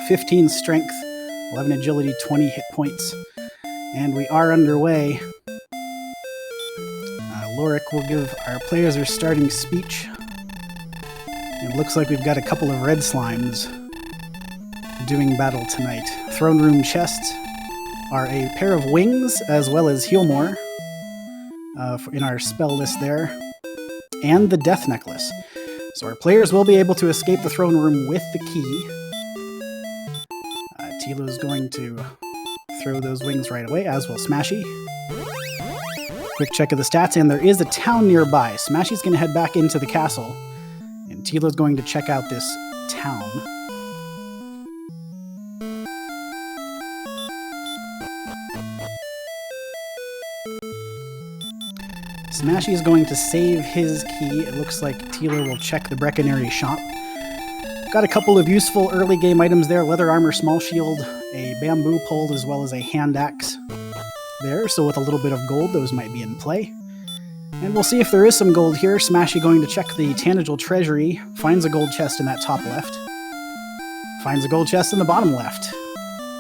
15 strength, 11 agility, 20 hit points. And we are underway. Lorik will give our players their starting speech. It looks like we've got a couple of red slimes doing battle tonight. Throne room chests are a pair of wings as well as Healmore in our spell list there, and the death necklace. So our players will be able to escape the throne room with the key. Tilo's going to throw those wings right away, as will Smashy. Quick check of the stats, and there is a town nearby. Smashy's going to head back into the castle, and Tilo's going to check out this town. Smashy is going to save his key. It looks like Tilo will check the Brecconary shop. Got a couple of useful early game items there. Leather armor, small shield, a bamboo pole, as well as a hand axe there. So with a little bit of gold, those might be in play. And we'll see if there is some gold here. Smashy going to check the Tanagal treasury. Finds a gold chest in that top left. Finds a gold chest in the bottom left.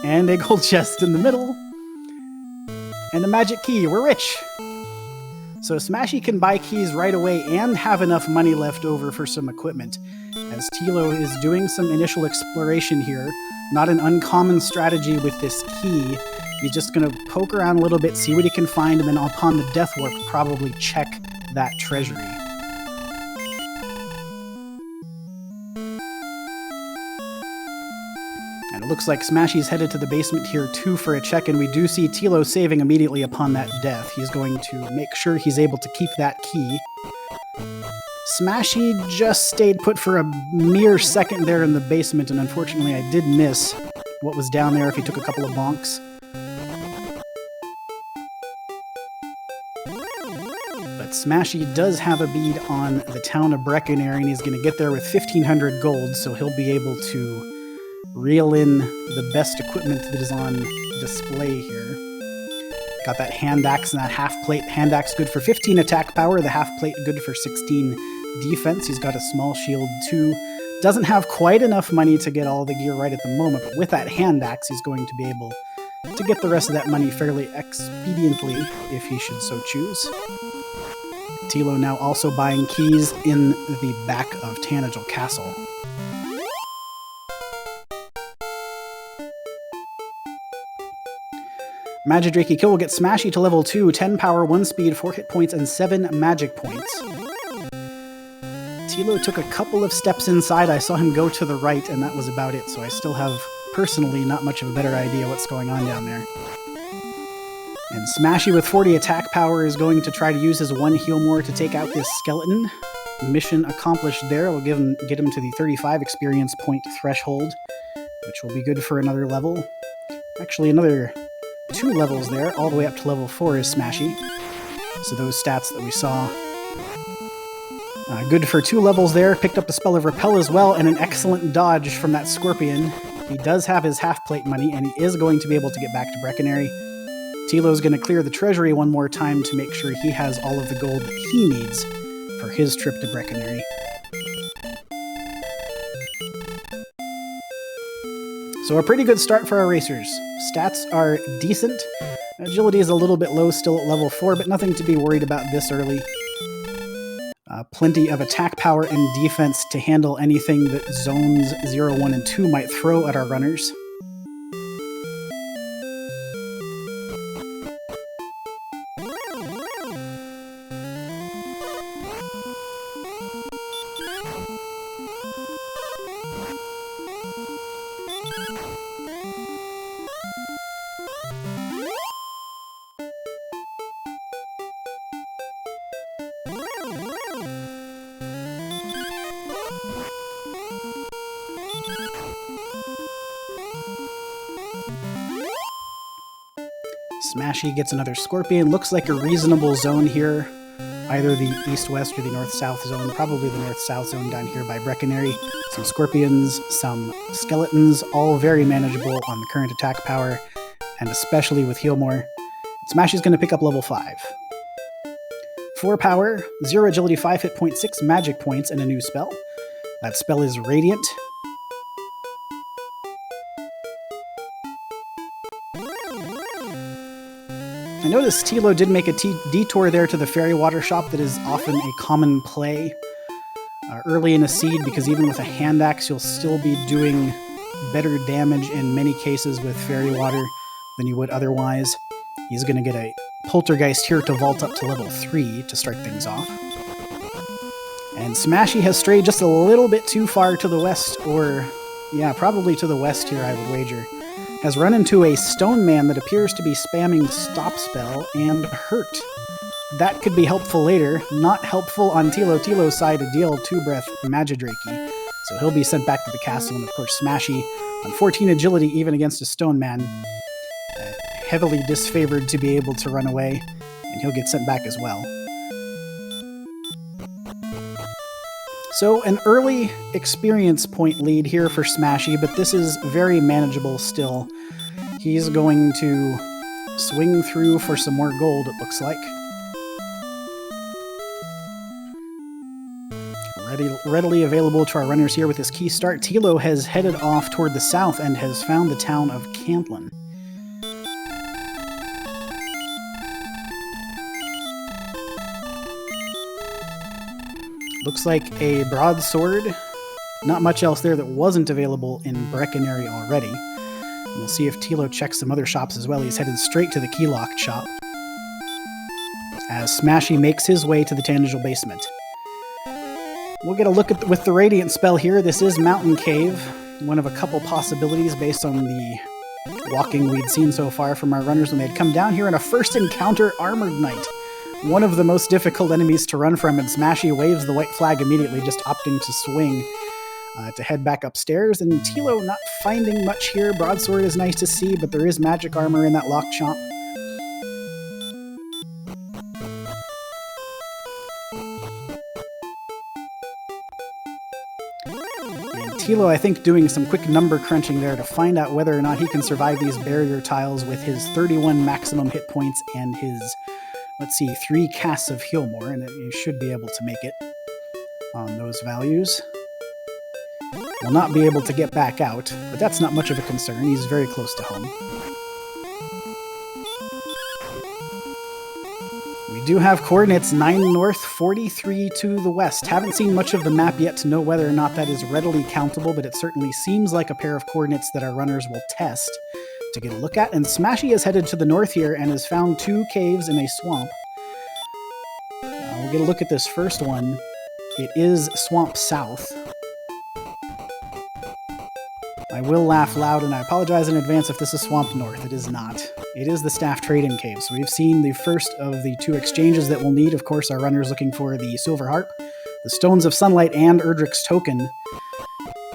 And a gold chest in the middle. And a magic key. We're rich! So Smashy can buy keys right away and have enough money left over for some equipment. As Tilo is doing some initial exploration here, not an uncommon strategy with this key. He's just going to poke around a little bit, see what he can find, and then upon the Death Warp, probably check that treasury. And it looks like Smashy's headed to the basement here too for a check, and we do see Tilo saving immediately upon that death. He's going to make sure he's able to keep that key. Smashy just stayed put for a mere second there in the basement, and unfortunately I did miss what was down there if he took a couple of bonks. But Smashy does have a bead on the town of Brecconary, and he's going to get there with 1,500 gold, so he'll be able to reel in the best equipment that is on display here. Got that hand axe and that half plate. Hand axe good for 15 attack power, the half plate good for 16 defense. He's got a small shield too. Doesn't have quite enough money to get all the gear right at the moment, but with that hand axe he's going to be able to get the rest of that money fairly expediently if he should so choose. Tilo now also buying keys in the back of Tanagal Castle. Magidrake kill will get Smashy to level 2, 10 power, 1 speed, 4 hit points, and 7 magic points. Tilo took a couple of steps inside. I saw him go to the right, and that was about it, so I still have, personally, not much of a better idea what's going on down there. And Smashy with 40 attack power is going to try to use his 1 heal more to take out this skeleton. Mission accomplished there. We'll get him to the 35 experience point threshold, which will be good for another level. Actually, another 2 levels there, all the way up to level 4 is Smashy. So those stats that we saw. Good for 2 levels there, picked up the spell of Repel as well, and an excellent dodge from that Scorpion. He does have his half-plate money, and he is going to be able to get back to Brecconary. Tilo's going to clear the treasury one more time to make sure he has all of the gold that he needs for his trip to Brecconary. So a pretty good start for our racers. Stats are decent. Agility is a little bit low still at level 4, but nothing to be worried about this early. Plenty of attack power and defense to handle anything that zones 0, 1, and 2 might throw at our runners. Smashy gets another Scorpion. Looks like a reasonable zone here. Either the east-west or the north-south zone. Probably the north-south zone down here by Brecconary. Some Scorpions, some Skeletons, all very manageable on the current attack power, and especially with Healmore. Smashy's going to pick up level 5. 4 power, 0 agility, 5 hit points, 6 magic points, and a new spell. That spell is Radiant. I noticed Tilo did make a detour there to the fairy water shop. That is often a common play early in a seed, because even with a hand axe, you'll still be doing better damage in many cases with fairy water than you would otherwise. He's going to get a poltergeist here to vault up to level 3 to start things off. And Smashy has strayed just a little bit too far to the west, or yeah, probably to the west here, I would wager. Has run into a stone man that appears to be spamming stop spell and hurt. That could be helpful later. Not helpful on Thilotilo's side to deal 2-breath Magidraki. So he'll be sent back to the castle, and of course Smashy, on 14 agility even against a stone man, heavily disfavored to be able to run away, and he'll get sent back as well. So an early experience point lead here for Smashy, but this is very manageable still. He's going to swing through for some more gold, it looks like. Readily available to our runners here with this key start. Tilo has headed off toward the south and has found the town of Cantlin. Looks like a broadsword. Not much else there that wasn't available in Breckenary already. And we'll see if Tilo checks some other shops as well. He's headed straight to the keylock shop as Smashy makes his way to the Tangible basement. We'll get a look at with the Radiant spell here. This is Mountain Cave, one of a couple possibilities based on the walking we'd seen so far from our runners when they'd come down here in a first encounter Armored Knight. One of the most difficult enemies to run from, and Smashy waves the white flag immediately, just opting to swing to head back upstairs. And Tilo not finding much here. Broadsword is nice to see, but there is magic armor in that locked shop. Tilo, I think, doing some quick number crunching there to find out whether or not he can survive these barrier tiles with his 31 maximum hit points and his, let's see, 3 casts of heal more, and you should be able to make it on those values. Will not be able to get back out, but that's not much of a concern. He's very close to home. We do have coordinates 9 north, 43 to the west. Haven't seen much of the map yet to know whether or not that is readily countable, but it certainly seems like a pair of coordinates that our runners will test to get a look at. And Smashy is headed to the north here and has found 2 caves in a swamp. We'll get a look at this first one. It is Swamp South. I will laugh loud, and I apologize in advance if this is Swamp North. It is not. It is the Staff Trade-In Cave. So we've seen the first of the 2 exchanges that we'll need. Of course, our runners looking for the Silver Harp, the Stones of Sunlight, and Erdrick's Token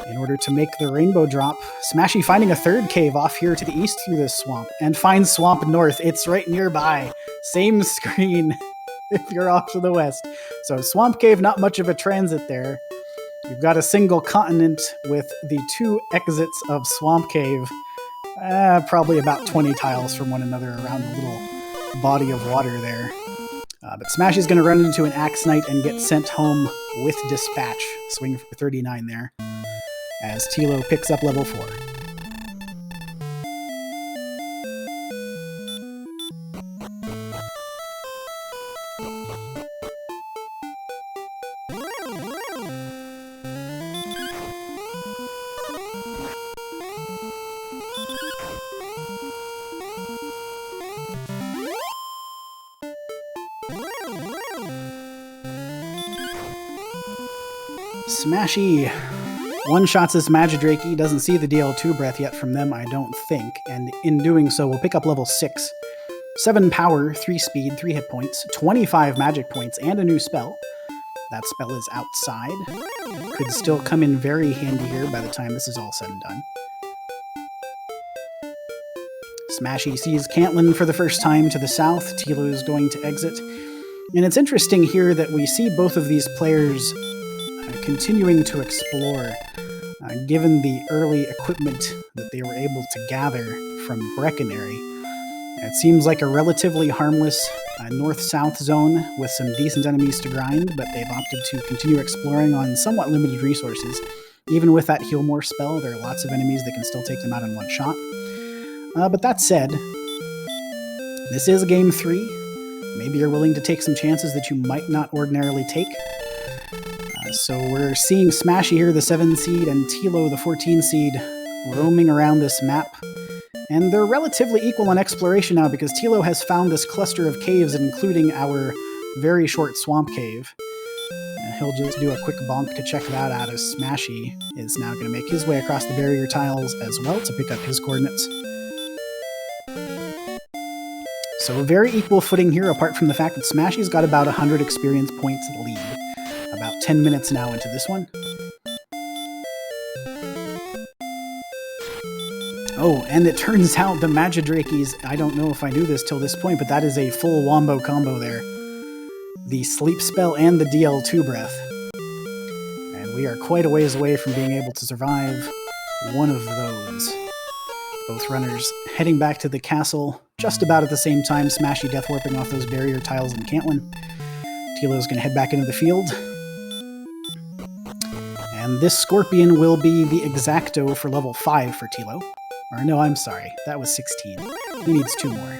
in order to make the Rainbow drop. Smashy finding a 3rd cave off here to the east through this swamp, and finds Swamp North. It's right nearby. Same screen if you're off to the west. So Swamp Cave, not much of a transit there. You've got a single continent with the 2 exits of Swamp Cave, probably about 20 tiles from one another around the little body of water there. But Smashy's going to run into an Axe Knight and get sent home with Dispatch. Swing for 39 there, as Tilo picks up level 4. Smashy one-shots his Magidraki, doesn't see the DL2 breath yet from them, I don't think, and in doing so, we'll pick up level 6. 7 power, 3 speed, 3 hit points, 25 magic points, and a new spell. That spell is outside. Could still come in very handy here by the time this is all said and done. Smashy sees Cantlin for the first time to the south. Tilo is going to exit. And it's interesting here that we see both of these players continuing to explore, given the early equipment that they were able to gather from Breckenary. It seems like a relatively harmless north-south zone with some decent enemies to grind, but they've opted to continue exploring on somewhat limited resources. Even with that Heal More spell, there are lots of enemies that can still take them out in one shot. But that said, This is game 3. Maybe you're willing to take some chances that you might not ordinarily take. So we're seeing Smashy here, the 7 seed, and Thilo, the 14 seed, roaming around this map. And they're relatively equal on exploration now because Thilo has found this cluster of caves, including our very short swamp cave. And he'll just do a quick bonk to check that out as Smashy is now going to make his way across the barrier tiles as well to pick up his coordinates. So very equal footing here, apart from the fact that Smashy's got about 100 experience points lead. About 10 minutes now into this one. Oh, and it turns out the Magidrakes, I don't know if I knew this till this point, but that is a full wombo combo there. The Sleep Spell and the DL2 Breath. And we are quite a ways away from being able to survive one of those. Both runners heading back to the castle just about at the same time, Smashy death warping off those barrier tiles in Cantlin. Thilo's going to head back into the field. And this Scorpion will be the Exacto for level 5 for Thilo. Or no, I'm sorry. That was 16. He needs 2 more.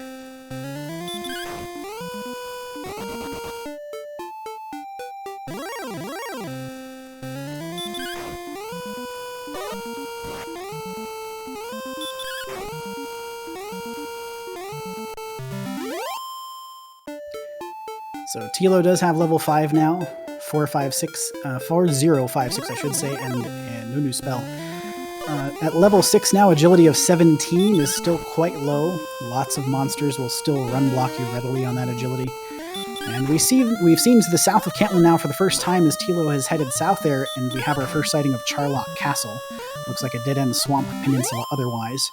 So Thilo does have level 5 now. 4056, I should say, and no new spell. At level 6 now, agility of 17 is still quite low. Lots of monsters will still run block you readily on that agility. And we've seen to the south of Cantlin now for the first time as Thilo has headed south there, and we have our first sighting of Charlock Castle. Looks like a dead-end swamp peninsula otherwise.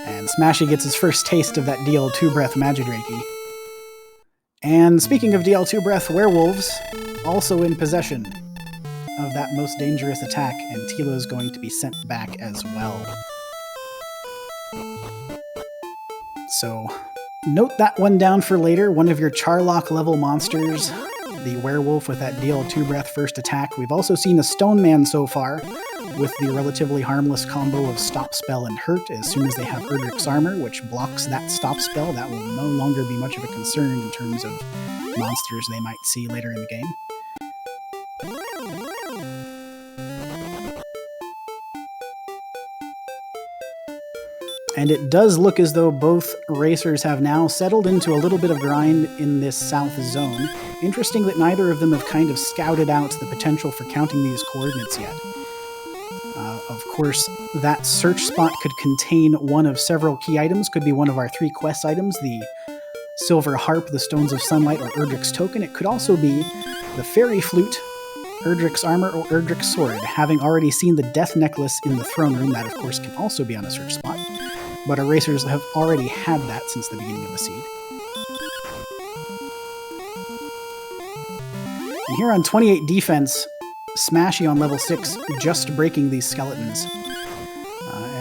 And Smashy gets his first taste of that DL2 Breath Magidrake. And speaking of DL2 Breath, werewolves also in possession of that most dangerous attack, and Thilo is going to be sent back as well. So, note that one down for later. One of your Charlock level monsters, the werewolf with that DL2 Breath first attack. We've also seen a Stone Man so far, with the relatively harmless combo of Stop Spell and Hurt as soon as they have Erdrick's Armor, which blocks that Stop Spell. That will no longer be much of a concern in terms of monsters they might see later in the game. And it does look as though both racers have now settled into a little bit of grind in this south zone. Interesting that neither of them have kind of scouted out the potential for counting these coordinates yet. Of course, that search spot could contain one of several key items. Could be one of our 3 quest items, the Silver Harp, the Stones of Sunlight, or Erdrick's Token. It could also be the Fairy Flute, Erdrick's Armor, or Erdrick's Sword. Having already seen the Death Necklace in the Throne Room, that of course can also be on a search spot. But our racers have already had that since the beginning of the seed. And here on 28 defense, Smashy on level 6, just breaking these skeletons.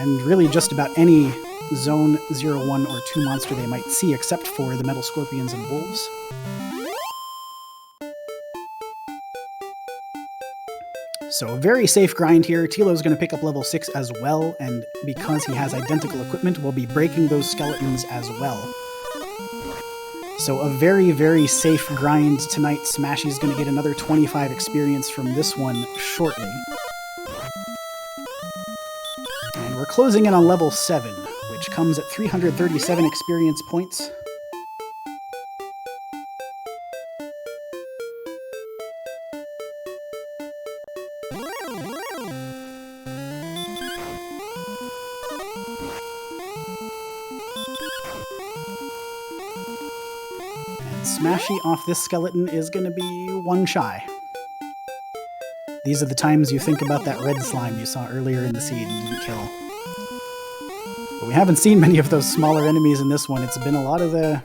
And really just about any Zone 0, 1, or 2 monster they might see, except for the Metal Scorpions and Wolves. So a very safe grind here. Thilo's going to pick up level 6 as well, and because he has identical equipment, we'll be breaking those skeletons as well. So a very, very safe grind tonight. Smashy's going to get another 25 experience from this one shortly. And we're closing in on level 7, which comes at 337 experience points. Smashy off this skeleton is going to be 1 shy. These are the times you think about that red slime you saw earlier in the seed and didn't kill. But we haven't seen many of those smaller enemies in this one. It's been a lot of the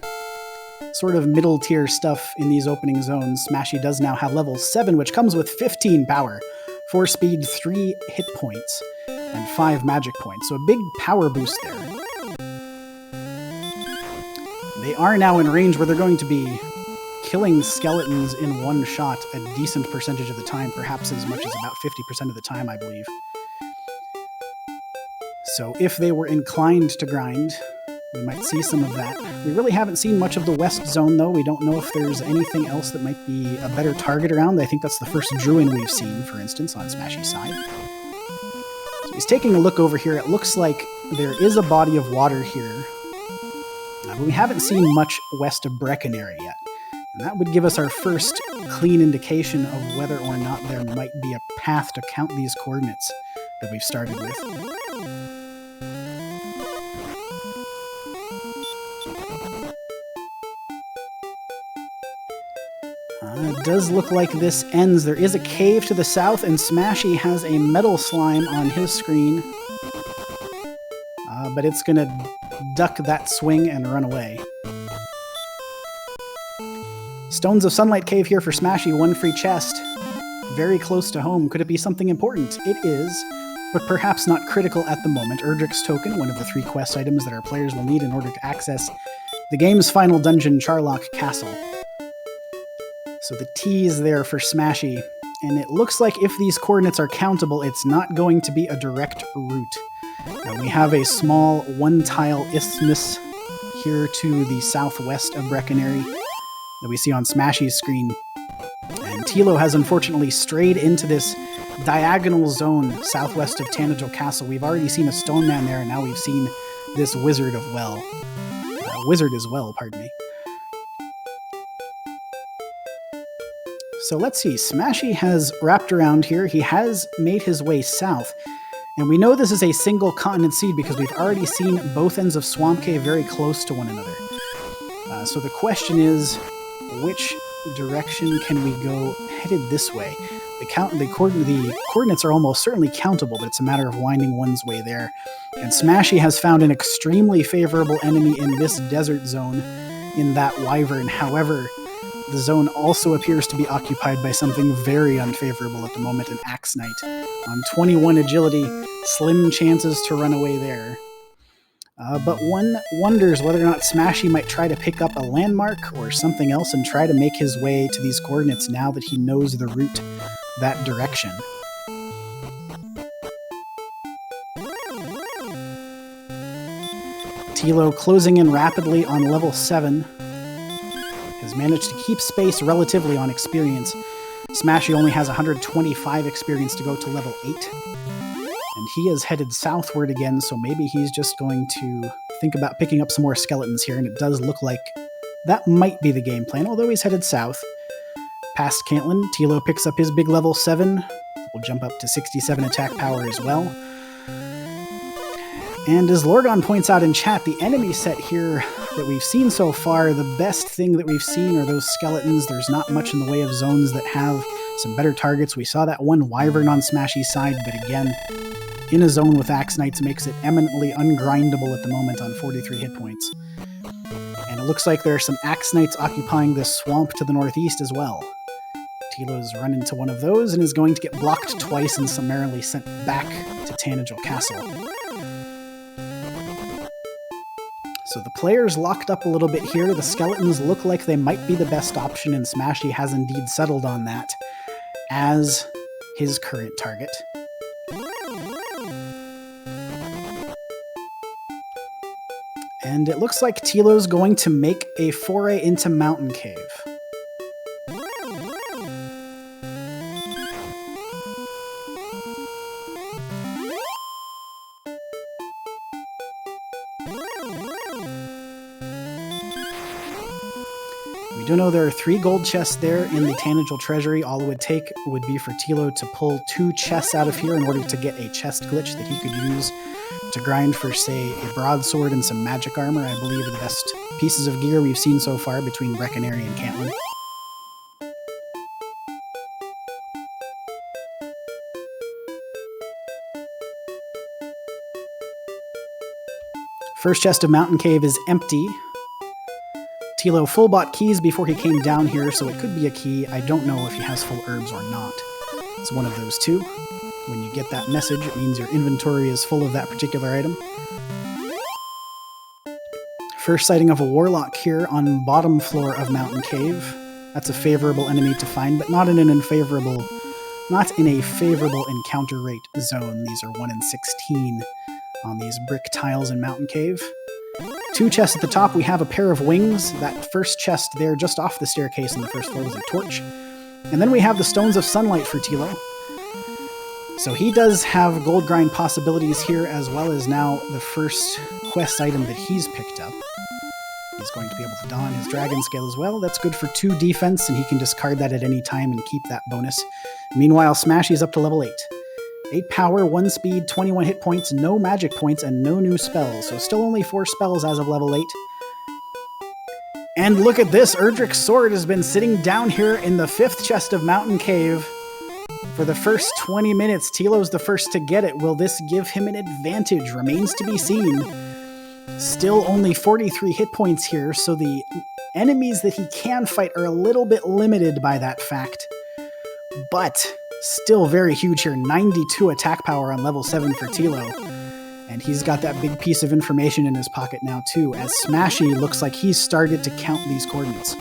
sort of middle tier stuff in these opening zones. Smashy does now have level 7, which comes with 15 power, 4 speed, 3 hit points, and 5 magic points. So a big power boost there. They are now in range where they're going to be killing skeletons in 1 shot a decent percentage of the time, perhaps as much as about 50% of the time, I believe. So if they were inclined to grind, we might see some of that. We really haven't seen much of the west zone, though. We don't know if there's anything else that might be a better target around. I think that's the first Druin we've seen, for instance, on Smashy's side. So he's taking a look over here. It looks like there is a body of water here, but we haven't seen much west of Breckenary yet. And that would give us our first clean indication of whether or not there might be a path to count these coordinates that we've started with. It does look like this ends. There is a cave to the south, and Smashy has a metal slime on his screen. But it's going to duck that swing and run away. Stones of Sunlight Cave here for Smashy, 1 free chest. Very close to home. Could it be something important? It is, but perhaps not critical at the moment. Erdrick's Token, one of the 3 quest items that our players will need in order to access the game's final dungeon, Charlock Castle. So the T is there for Smashy, and it looks like if these coordinates are countable, it's not going to be a direct route. We have a small 1-tile isthmus here to the southwest of Breckenary that we see on Smashy's screen. And Tilo has unfortunately strayed into this diagonal zone southwest of Tanagel Castle. We've already seen a stone man there, and now we've seen this wizard as well, pardon me. So let's see, Smashy has wrapped around here. He has made his way south. And we know this is a single continent seed because we've already seen both ends of Swamp Cave very close to one another. So the question is, which direction can we go headed this way? The coordinates are almost certainly countable, but it's a matter of winding one's way there. And Smashy has found an extremely favorable enemy in this desert zone in that wyvern. However, the zone also appears to be occupied by something very unfavorable at the moment, an Axe Knight. On 21 agility, slim chances to run away there. But one wonders whether or not Smashy might try to pick up a landmark or something else and try to make his way to these coordinates now that he knows the route that direction. Tilo closing in rapidly on level 7. Has managed to keep space relatively on experience. Smashy only has 125 experience to go to level 8. And he is headed southward again, so maybe he's just going to think about picking up some more skeletons here, and it does look like that might be the game plan, although he's headed south. Past Cantlin, Tilo picks up his big level 7. We'll jump up to 67 attack power as well. And as Lorgon points out in chat, the enemy set here that we've seen so far, the best thing that we've seen are those skeletons. There's not much in the way of zones that have some better targets. We saw that one wyvern on Smashy's side, but again, in a zone with Axe Knights makes it eminently ungrindable at the moment on 43 hit points. And it looks like there are some Axe Knights occupying this swamp to the northeast as well. Tilo's run into one of those and is going to get blocked twice and summarily sent back to Tanagel Castle. So the players locked up a little bit here. The skeletons look like they might be the best option, and Smashy has indeed settled on that as his current target. And it looks like Tilo's going to make a foray into Mountain Cave. We do know there are 3 gold chests there in the Tanagel Treasury. All it would take would be for Tilo to pull 2 chests out of here in order to get a chest glitch that he could use to grind for, say, a broadsword and some magic armor. I believe are the best pieces of gear we've seen so far between Breckenary and Cantlin. First chest of Mountain Cave is empty. Tilo full bought keys before he came down here, so it could be a key. I don't know if he has full herbs or not. It's one of those two. When you get that message, it means your inventory is full of that particular item. First sighting of a warlock here on bottom floor of Mountain Cave. That's a favorable enemy to find, but not in a favorable encounter rate zone. These are 1 in 16 on these brick tiles in Mountain Cave. 2 chests at the top. We have a pair of wings. That first chest there just off the staircase on the first floor was a torch. And then we have the Stones of Sunlight for Tilo. So he does have gold grind possibilities here, as well as now the first quest item that he's picked up. He's going to be able to don his dragon scale as well. That's good for 2 defense, and he can discard that at any time and keep that bonus. Meanwhile, Smashy's up to level 8. 8 power, 1 speed, 21 hit points, no magic points, and no new spells. So still only 4 spells as of level 8. And look at this, Erdrick's sword has been sitting down here in the 5th chest of Mountain Cave for the first 20 minutes. Tilo's the first to get it. Will this give him an advantage? Remains to be seen. Still only 43 hit points here, so the enemies that he can fight are a little bit limited by that fact. But still very huge here. 92 attack power on level 7 for Tilo. And he's got that big piece of information in his pocket now too, as Smashy looks like he's started to count these coordinates.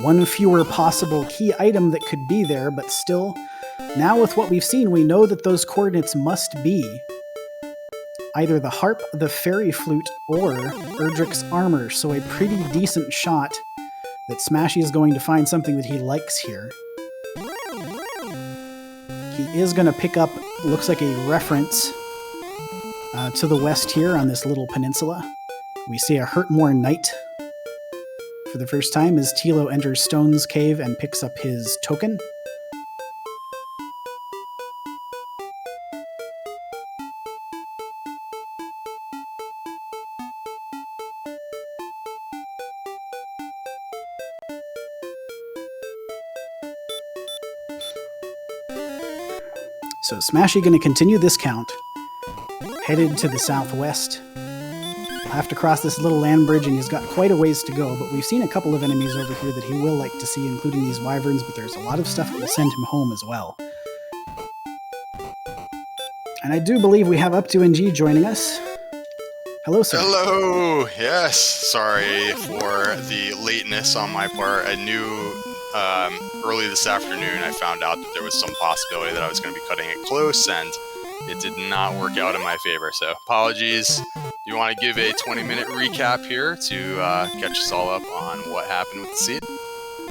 1 fewer possible key item that could be there, but still, now with what we've seen, we know that those coordinates must be either the harp, the fairy flute, or Erdrick's armor, so a pretty decent shot that Smashy is going to find something that he likes here. He is going to pick up, looks like a reference to the west here on this little peninsula. We see a Hurtmore Knight for the first time as Tilo enters Stone's Cave and picks up his token. So Smashy going to continue this count, headed to the southwest. He'll have to cross this little land bridge, and he's got quite a ways to go, but we've seen a couple of enemies over here that he will like to see, including these wyverns, but there's a lot of stuff that will send him home as well. And I do believe we have Up to NG joining us. Hello, sir. Hello! Yes, sorry for the lateness on my part. I knew early this afternoon I found out that there was some possibility that I was going to be cutting it close, and it did not work out in my favor, so apologies. You want to give a 20-minute recap here to catch us all up on what happened with the seed?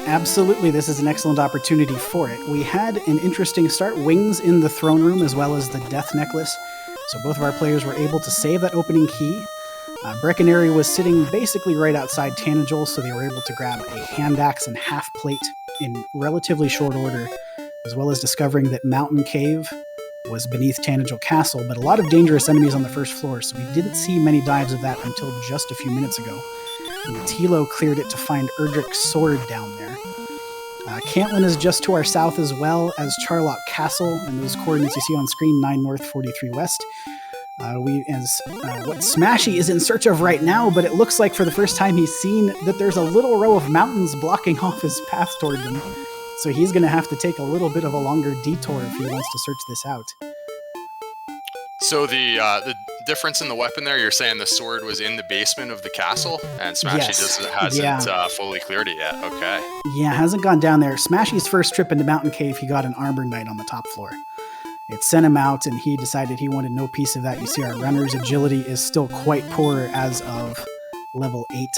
Absolutely, this is an excellent opportunity for it. We had an interesting start, wings in the throne room as well as the death necklace, so both of our players were able to save that opening key. Brecconary was sitting basically right outside Tanagel, so they were able to grab a hand axe and half plate in relatively short order, as well as discovering that Mountain Cave was beneath Tanagel Castle, but a lot of dangerous enemies on the first floor, so we didn't see many dives of that until just a few minutes ago. And Tilo cleared it to find Erdrick's sword down there. Cantlin is just to our south, as well as Charlock Castle, and those coordinates you see on screen, 9 north, 43 west. What Smashy is in search of right now, but it looks like for the first time he's seen that there's a little row of mountains blocking off his path toward them. So he's going to have to take a little bit of a longer detour if he wants to search this out. So the difference in the weapon there, you're saying the sword was in the basement of the castle, and Smashy hasn't fully cleared it yet. Okay. Yeah, hasn't gone down there. Smashy's first trip into Mountain Cave, he got an Armor Knight on the top floor. It sent him out, and he decided he wanted no piece of that. You see our runner's agility is still quite poor as of level 8.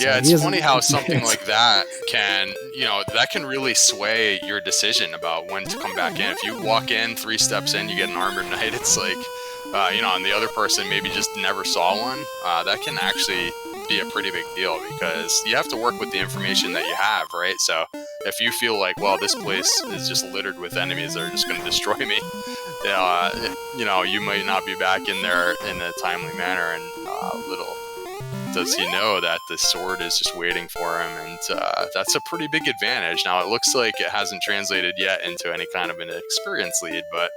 Yeah, it's funny how something like that can really sway your decision about when to come back in. If you walk in 3 steps in, you get an Armored Knight, it's like, and the other person maybe just never saw one, that can actually be a pretty big deal, because you have to work with the information that you have, right? So if you feel like, well, this place is just littered with enemies that are just going to destroy me, you might not be back in there in a timely manner, and little does he know that the sword is just waiting for him, and that's a pretty big advantage. Now, it looks like it hasn't translated yet into any kind of an experience lead, but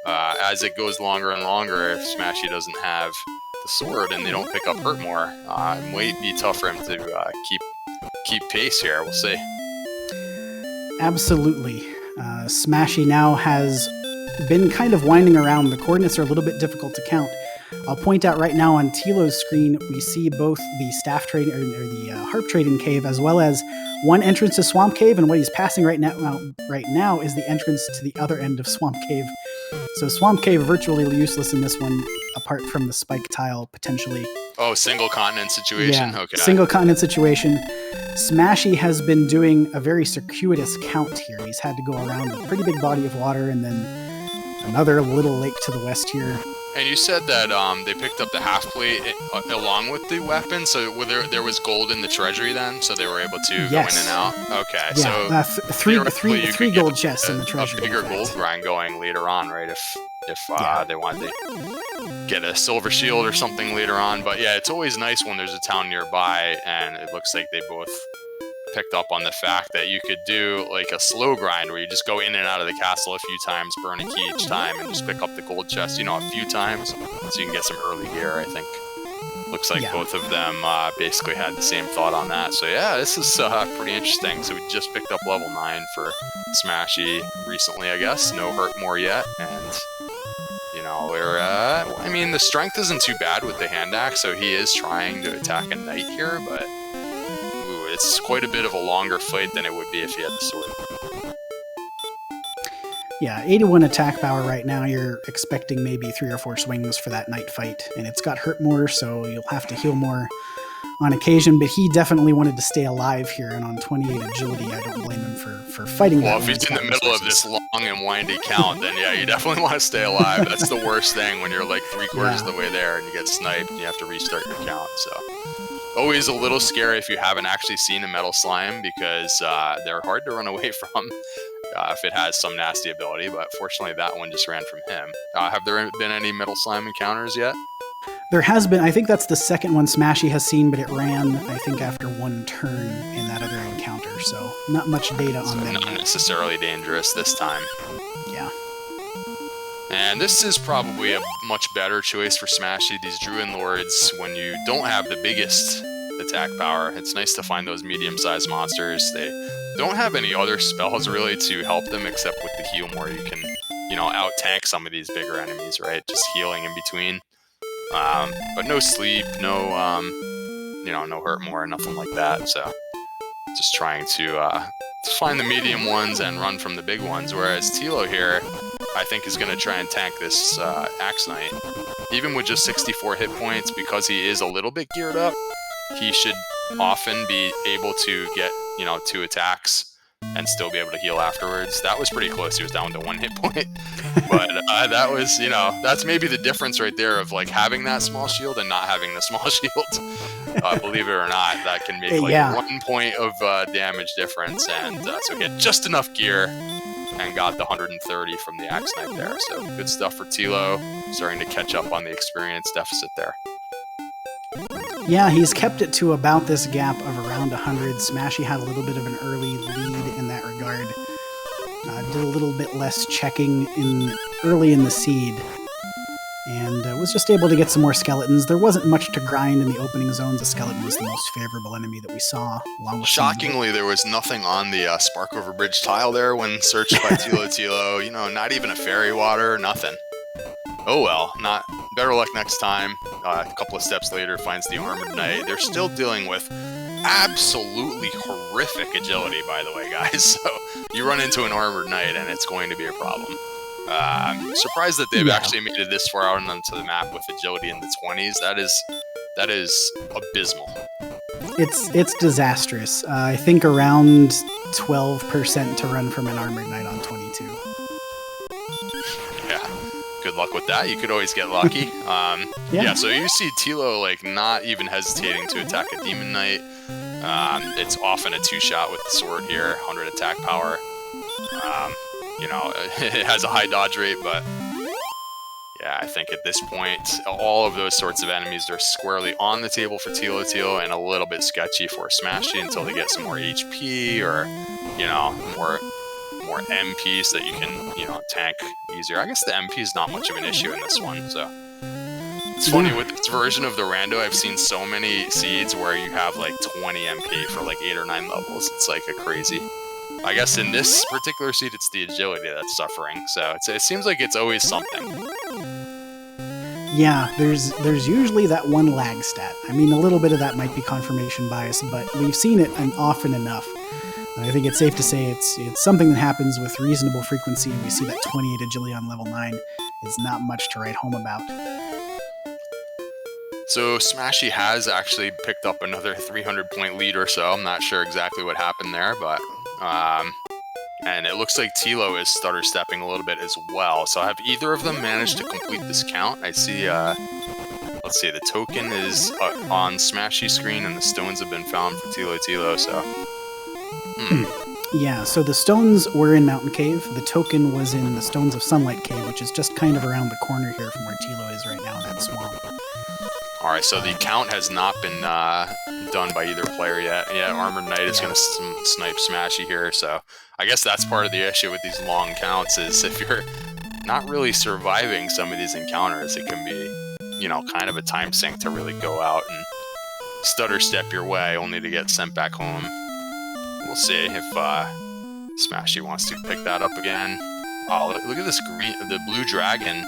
as it goes longer and longer, if Smashy doesn't have the sword and they don't pick up Hurtmore, it might be tough for him to keep pace here. We'll see. Absolutely. Smashy now has been kind of winding around. The coordinates are a little bit difficult to count. I'll point out right now on Tilo's screen, we see both the staff trading or the harp trading cave, as well as one entrance to Swamp Cave, and what he's passing right now is the entrance to the other end of Swamp Cave. So Swamp Cave virtually useless in this one, apart from the spike tile potentially. Oh, single continent situation? Yeah, Okay. single continent situation. Smashy has been doing a very circuitous count here. He's had to go around a pretty big body of water and then another little lake to the west here. And you said that they picked up the half plate along with the weapon, so there was gold in the treasury then, so they were able to go in and out? Okay, yeah, so three gold chests in the treasury. A bigger gold grind going later on, right, if they wanted to get a silver shield or something later on. But yeah, it's always nice when there's a town nearby, and it looks like they both picked up on the fact that you could do like a slow grind where you just go in and out of the castle a few times, burn a key each time, and just pick up the gold chest, a few times, so you can get some early gear. I think looks like both of them basically had the same thought on that. So yeah, this is pretty interesting. So we just picked up level 9 for Smashy recently, I guess. No hurt more yet, and we're the strength isn't too bad with the hand axe, so he is trying to attack a knight here, but it's quite a bit of a longer fight than it would be if he had the sword. Yeah, 81 attack power right now. You're expecting maybe 3 or 4 swings for that night fight, and it's got hurt more, so you'll have to heal more on occasion, but he definitely wanted to stay alive here, and on 28 agility, I don't blame him for fighting. Well, if he's in the middle of this long and windy count, then yeah, you definitely want to stay alive. That's the worst thing when you're like 3/4 of the way there and you get sniped and you have to restart your count, so... Always a little scary if you haven't actually seen a metal slime, because they're hard to run away from if it has some nasty ability, but fortunately that one just ran from him. Have there been any metal slime encounters yet? There has been. I think that's the second one Smashy has seen, but it ran, I think, after 1 turn in that other encounter, so not much data on them. Not necessarily dangerous this time. Yeah. And this is probably a much better choice for Smashy. These Druid Lords, when you don't have the biggest attack power, it's nice to find those medium-sized monsters. They don't have any other spells really to help them except with the heal more. You can, out-tank some of these bigger enemies, right? Just healing in between. But no sleep, no hurt more, nothing like that. So just trying to find the medium ones and run from the big ones. Whereas Tilo here, I think, is going to try and tank this Axe Knight. Even with just 64 hit points, because he is a little bit geared up, he should often be able to get, 2 attacks and still be able to heal afterwards. That was pretty close. He was down to 1 hit point. But that was, that's maybe the difference right there of like having that small shield and not having the small shield. Believe it or not, that can make 1 point of damage difference. And so he had just enough gear and got the 130 from the Axe Knight there. So good stuff for Tilo, starting to catch up on the experience deficit there. Yeah, he's kept it to about this gap of around 100. Smashy had a little bit of an early lead in that regard. Did a little bit less checking early in the seed, and was just able to get some more skeletons. There wasn't much to grind in the opening zones. The skeleton was the most favorable enemy that we saw. Along with shockingly, there was nothing on the Spark Over Bridge tile there when searched by Thilotilo. Not even a fairy water, nothing. Oh well, not better luck next time. A couple of steps later, finds the Armored Knight. They're still dealing with absolutely horrific agility, by the way, guys. So you run into an Armored Knight and it's going to be a problem. Surprised that they've actually made it this far out onto the map with agility in the 20s. That is abysmal. It's disastrous. I think around 12% to run from an Armored Knight on 22. Yeah. Good luck with that. You could always get lucky. Yeah, so you see Tilo like not even hesitating to attack a Demon Knight. It's often a 2-shot with the sword here, 100 attack power. It has a high dodge rate, but yeah, I think at this point, all of those sorts of enemies are squarely on the table for Thilotilo and a little bit sketchy for Smashy until they get some more HP or, more MP so that you can, tank easier. I guess the MP is not much of an issue in this one, so. It's funny, with this version of the Rando, I've seen so many seeds where you have like 20 MP for like 8 or 9 levels. It's like a crazy. I guess in this particular seed, it's the agility that's suffering, so it seems like it's always something. Yeah, there's usually that one lag stat. I mean, a little bit of that might be confirmation bias, but we've seen it often enough And I think it's safe to say it's something that happens with reasonable frequency, and we see that 28 agility on level 9 is not much to write home about. So Smashy has actually picked up another 300-point lead or so. I'm not sure exactly what happened there, but and it looks like Tilo is stutter stepping a little bit as well. So have either of them managed to complete this count? I see. Let's see. The token is on Smashy's screen, and the stones have been found for Thilotilo. So. Yeah, so the stones were in Mountain Cave. The token was in the Stones of Sunlight Cave, which is just kind of around the corner here from where Tilo is right now in that swamp. All right, so the count has not been done by either player yet. Yeah, Armored Knight is going to snipe Smashy here, so I guess that's part of the issue with these long counts is if you're not really surviving some of these encounters, it can be, you know, kind of a time sink to really go out and stutter step your way only to get sent back home. We'll see if Smashy wants to pick that up again. Oh, look at this the blue dragon.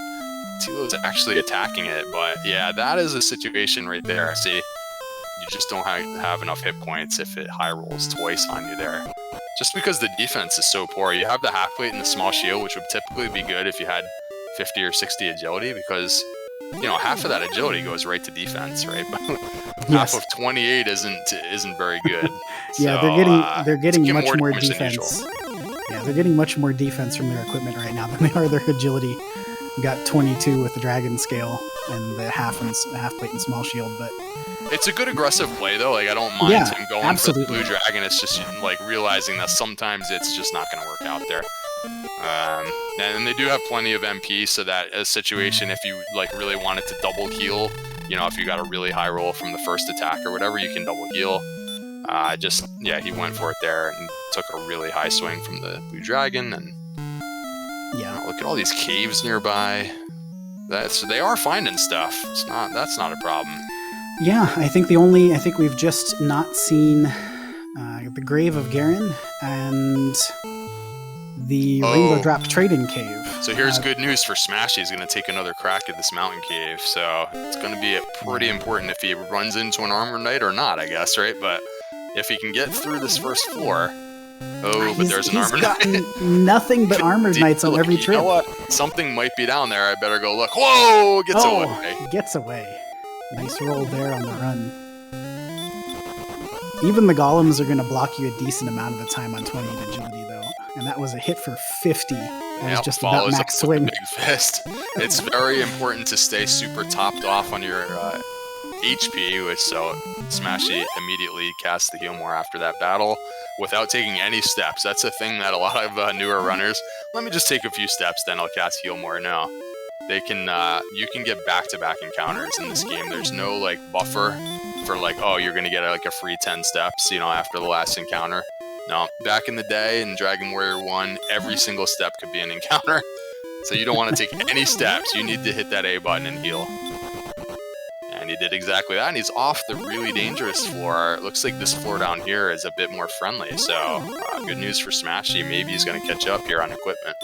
Tilo's actually attacking it, but yeah, that is a situation right there. See, you just don't have enough hit points if it high rolls twice on you there. Just because the defense is so poor. You have the half plate and the small shield, which would typically be good if you had 50 or 60 agility, because you know half of that agility goes right to defense, right? Half of 28 isn't very good. Yeah, so, they're getting much more defense. Yeah, they're getting much more defense from their equipment right now than they are their agility. We got 22 with the dragon scale and the half plate and small shield, but it's a good aggressive play though. Like I don't mind him going absolutely. for the blue dragon. It's just like realizing that sometimes it's just not going to work out there. And they do have plenty of MP, so that a situation if you like really wanted to double heal, you know, if you got a really high roll from the first attack or whatever, you can double heal. He went for it there and took a really high swing from the blue dragon, and look at all these caves nearby. They are finding stuff. That's not a problem. Yeah, I think we've just not seen the grave of Garen and the Rainbow Drop Trading Cave. So here's good news for Smashy. He's going to take another crack at this mountain cave. So it's going to be pretty important if he runs into an Armored Knight or not, I guess, right? But if he can get through this first floor... but there's an Armored Knight. Nothing but Armored Knights on every trip. You know what? Something might be down there. I better go look. Whoa! Gets away. Gets away. Nice roll there on the run. Even the golems are going to block you a decent amount of the time on 28 agility, though. And that was a hit for 50. That was just about max swing. Big fist. It's very important to stay super topped off on your HP, which so Smashy immediately casts the heal more after that battle without taking any steps. That's a thing that a lot of newer runners, let me just take a few steps, then I'll cast heal more. No. They can, you can get back-to-back encounters in this game. There's no, like, buffer for, like, oh, you're gonna get, like, a free 10 steps, you know, after the last encounter. No, back in the day in Dragon Warrior 1, every single step could be an encounter. So you don't want to take any steps. You need to hit that A button and heal. And he did exactly that, and he's off the really dangerous floor. It looks like this floor down here is a bit more friendly, so good news for Smashy. Maybe he's going to catch up here on equipment.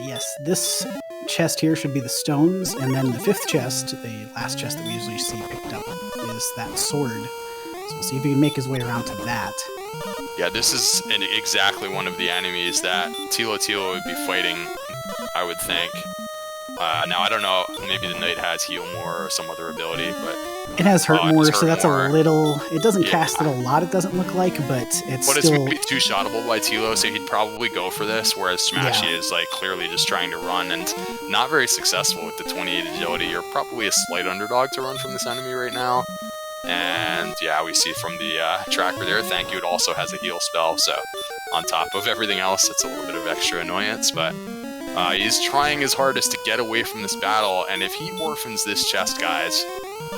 Yes, this chest here should be the stones, and then the fifth chest, the last chest that we usually see picked up, is that sword. So we'll see if he can make his way around to that. Yeah, this is exactly one of the enemies that Thilotilo would be fighting, I would think. Now, I don't know, maybe the Knight has Heal More or some other ability, but... It has Hurt More, so that's more. A little... It doesn't cast it a lot, it doesn't look like, but it's But still... it's maybe two-shottable by Tilo, so he'd probably go for this, whereas Smashy is, like, clearly just trying to run, and not very successful with the 28 agility. You're probably a slight underdog to run from this enemy right now. And, yeah, we see from the tracker there, thank you, it also has a heal spell, so on top of everything else, it's a little bit of extra annoyance, but... he's trying his hardest to get away from this battle, and if he orphans this chest, guys,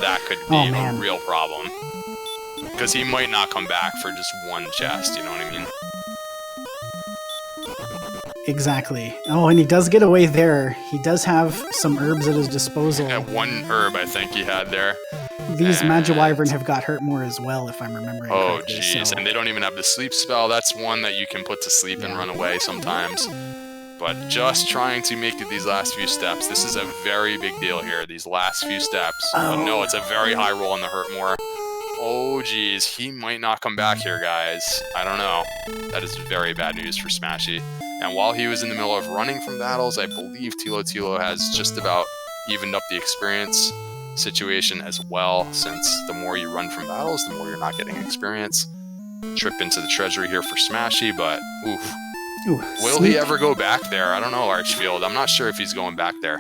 that could be a real problem. Because he might not come back for just one chest, you know what I mean? Exactly. Oh, and he does get away there. He does have some herbs at his disposal. Yeah, one herb I think he had there. These Magiwyvern have got Hurt More as well, if I'm remembering correctly. Oh, jeez, and they don't even have the sleep spell. That's one that you can put to sleep and run away sometimes. But just trying to make it these last few steps. This is a very big deal here, these last few steps. Oh, no, it's a very high roll on the Hurt More. Oh, geez. He might not come back here, guys. I don't know. That is very bad news for Smashy. And while he was in the middle of running from battles, I believe Thilotilo has just about evened up the experience situation as well, since the more you run from battles, the more you're not getting experience. Trip into the treasury here for Smashy, but oof. Ooh, Will he ever go back there? I don't know, Archfield. I'm not sure if he's going back there.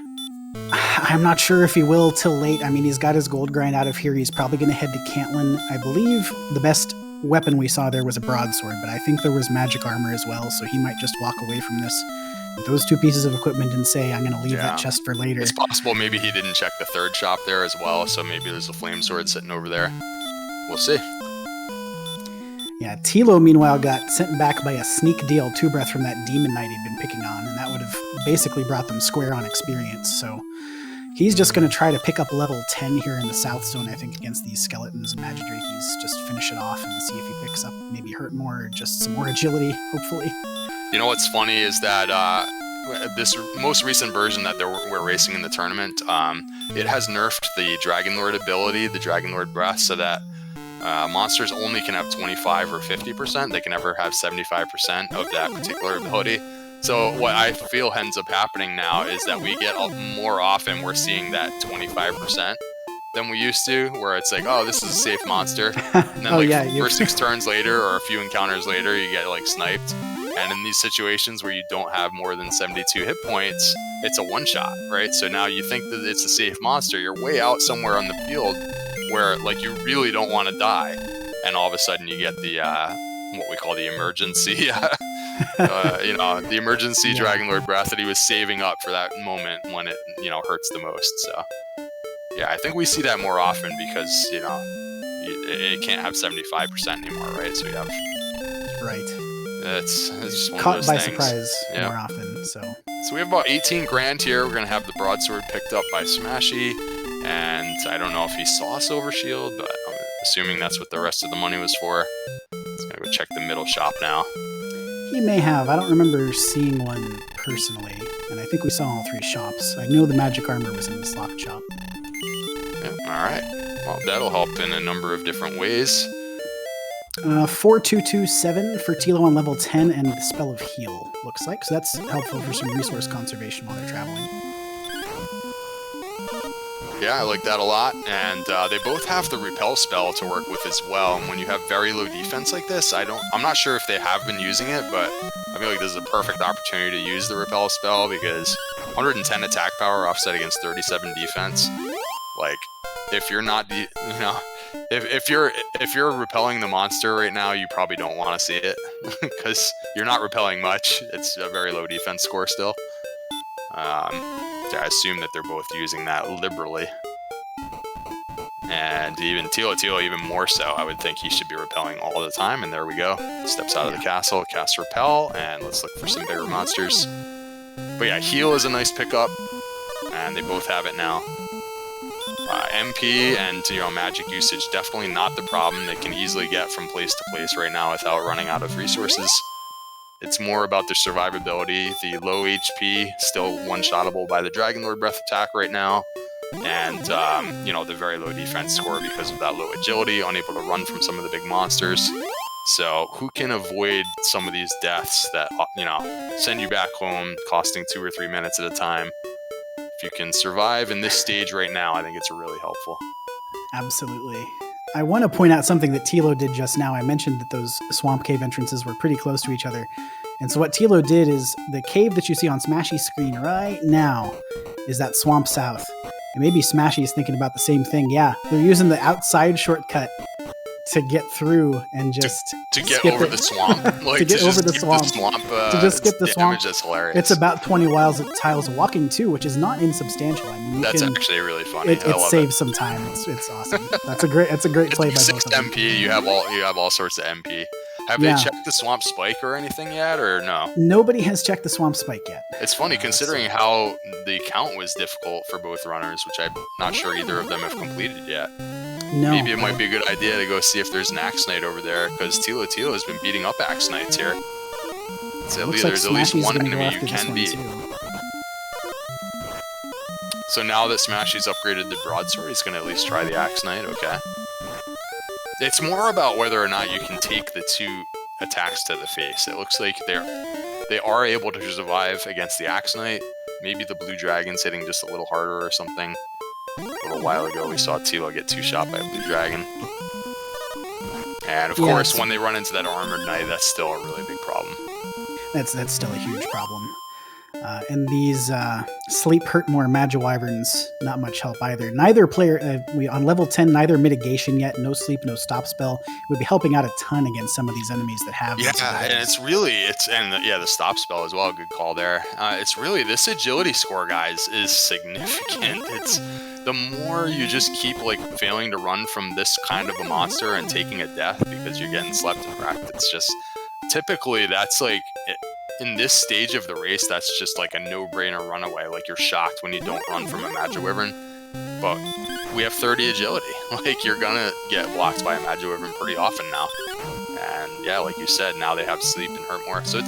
I'm not sure if he will till late. I mean, he's got his gold grind out of here. He's probably going to head to Cantlin. I believe the best weapon we saw there was a broadsword, but I think there was magic armor as well, so he might just walk away from this with those 2 pieces of equipment and say, I'm going to leave that chest for later. It's possible maybe he didn't check the 3rd shop there as well, so maybe there's a flame sword sitting over there. We'll see. Yeah, Tilo, meanwhile, got sent back by a sneak deal 2 breath from that demon knight he'd been picking on, and that would have basically brought them square on experience, so he's just going to try to pick up level 10 here in the South Zone, I think, against these skeletons and Magidrakes. Just finish it off and see if he picks up maybe hurt more or just some more agility, hopefully. You know what's funny is that this most recent version that we're racing in the tournament, it has nerfed the Dragon Lord ability, the Dragon Lord Breath, so that monsters only can have 25 or 50%. They can never have 75% of that particular ability. So what I feel ends up happening now is that we get more often we're seeing that 25% than we used to, where it's like, oh, this is a safe monster. And then 6 turns later or a few encounters later, you get like sniped. And in these situations where you don't have more than 72 hit points, it's a one-shot, right? So now you think that it's a safe monster. You're way out somewhere on the field where like you really don't want to die. And all of a sudden you get the, what we call the emergency, the emergency Dragon Lord Breath that he was saving up for that moment when it, hurts the most. So yeah, I think we see that more often because, it can't have 75% anymore, right? So you have... Right. It's just one caught of those by things. surprise more often. So we have about 18 grand here. We're gonna have the broadsword picked up by Smashy, and I don't know if he saw Silver Shield, but I'm assuming that's what the rest of the money was for. Let's go check the middle shop now. He may have. I don't remember seeing one personally, and I think we saw all 3 shops. I know the magic armor was in this locked shop. Yeah, all right. Well, that'll help in a number of different ways. 4227 for Tilo on level 10 and the Spell of Heal, looks like. So that's helpful for some resource conservation while they're traveling. Yeah, I like that a lot. And they both have the Repel spell to work with as well. And when you have very low defense like this, I'm not sure if they have been using it, but I feel like this is a perfect opportunity to use the Repel spell because 110 attack power offset against 37 defense. Like, if you're not, if you're repelling the monster right now, you probably don't want to see it because you're not repelling much. It's a very low defense score still. I assume that they're both using that liberally. And even Thilotilo, even more so. I would think he should be repelling all the time. And there we go. Steps out of the castle, casts Repel, and let's look for some bigger monsters. But yeah, Heal is a nice pickup, and they both have it now. MP and magic usage, definitely not the problem. They can easily get from place to place right now without running out of resources. It's more about their survivability. The low HP, still one-shottable by the Dragon Lord Breath attack right now. And, the very low defense score because of that low agility, unable to run from some of the big monsters. So who can avoid some of these deaths that, send you back home, costing 2 or 3 minutes at a time? If you can survive in this stage right now, I think it's really helpful. Absolutely. I want to point out something that Tilo did just now. I mentioned that those swamp cave entrances were pretty close to each other. And so what Tilo did is the cave that you see on Smashy's screen right now is that swamp south. And maybe Smashy is thinking about the same thing. Yeah, they're using the outside shortcut to get through and just to get over the swamp, like to get over the swamp, to just skip the swamp. That's hilarious. It's about 20 tiles of walking too, which is not insubstantial. I mean, that's actually really funny. It saves some time. It's awesome. That's a great play by both of them. MP. You have all sorts of MP. Have they checked the swamp spike or anything yet, or no? Nobody has checked the swamp spike yet. It's funny considering how the count was difficult for both runners, which I'm not sure either of them have completed yet. No. Maybe it might be a good idea to go see if there's an Axe Knight over there, because Thilotilo has been beating up Axe Knights here. So there's at least one enemy you can beat. So now that Smashy's upgraded the broadsword, he's going to at least try the Axe Knight, okay. It's more about whether or not you can take the 2 attacks to the face. It looks like they are able to survive against the Axe Knight. Maybe the Blue Dragon's hitting just a little harder or something. A little while ago, we saw Tilo get 2-shot by a Blue Dragon. And of course, when they run into that Armored Knight, that's still a really big problem. That's still a huge problem. And these Sleep Hurt More Magiwyverns, not much help either. Neither player, on level 10, neither mitigation yet, no sleep, no stop spell, would be helping out a ton against some of these enemies that have. Yeah, and the stop spell as well, good call there. It's really, this agility score, guys, is significant. It's the more you just keep like failing to run from this kind of a monster and taking a death because you're getting slept and wrecked. It's just, typically that's like, in this stage of the race, that's just like a no-brainer runaway. Like, you're shocked when you don't run from a Magiwyvern. But we have 30 agility. Like, you're gonna get blocked by a Magiwyvern pretty often now. And yeah, like you said, now they have sleep and hurt more. So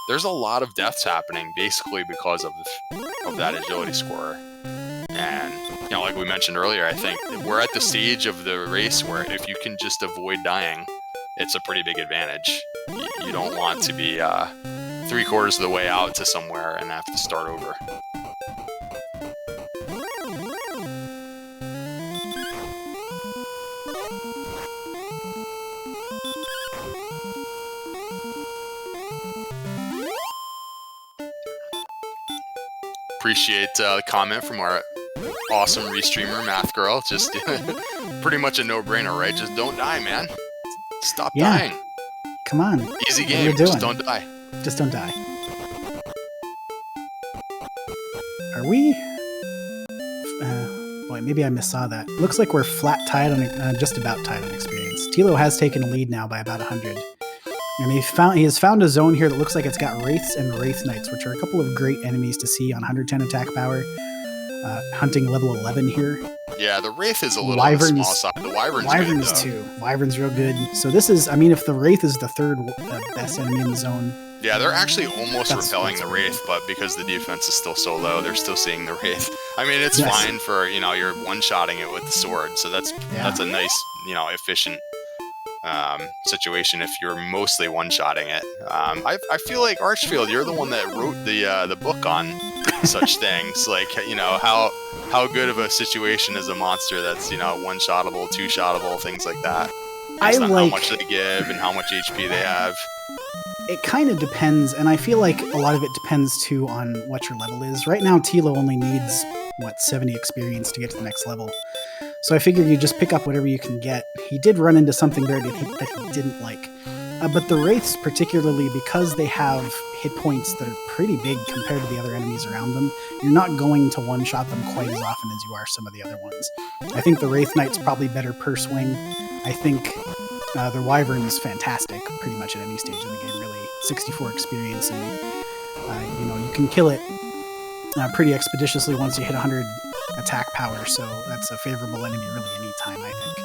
there's a lot of deaths happening basically because of that agility score. And like we mentioned earlier, I think we're at the stage of the race where if you can just avoid dying, it's a pretty big advantage. You don't want to be 3/4 of the way out to somewhere and have to start over. Appreciate the comment from our awesome restreamer, Math Girl. Just pretty much a no-brainer, right? Just don't die, man. Stop dying. Come on. Easy game. Just don't die. Just don't die. Are we? Boy, maybe I missaw that. Looks like we're flat tied on, just about tied on experience. Tilo has taken a lead now by about 100. And he has found a zone here that looks like it's got Wraiths and Wraith Knights, which are a couple of great enemies to see on 110 attack power. Hunting level 11 here. Yeah, the Wraith is a little on the small side. The Wyvern's good, too. Wyvern's real good. So this is, if the Wraith is the third best enemy in the zone. Yeah, they're actually almost repelling the Wraith, but because the defense is still so low, they're still seeing the Wraith. It's fine for, you're one-shotting it with the sword, so that's a nice, efficient situation if you're mostly one-shotting it. I feel like Archfield, you're the one that wrote the book on such things, like how good of a situation is a monster that's one-shottable, two-shottable, things like that. Based on how much they give and how much HP they have. It kind of depends, and I feel like a lot of it depends too on what your level is. Right now, Tilo only needs 70 experience to get to the next level. So I figured you just pick up whatever you can get. He did run into something there that he didn't like. But the Wraiths, particularly because they have hit points that are pretty big compared to the other enemies around them, you're not going to one-shot them quite as often as you are some of the other ones. I think the Wraith Knight's probably better per swing. I think the Wyvern's fantastic pretty much at any stage of the game, really. 64 experience, and you can kill it pretty expeditiously once you hit 100 attack power, so that's a favorable enemy really anytime, I think.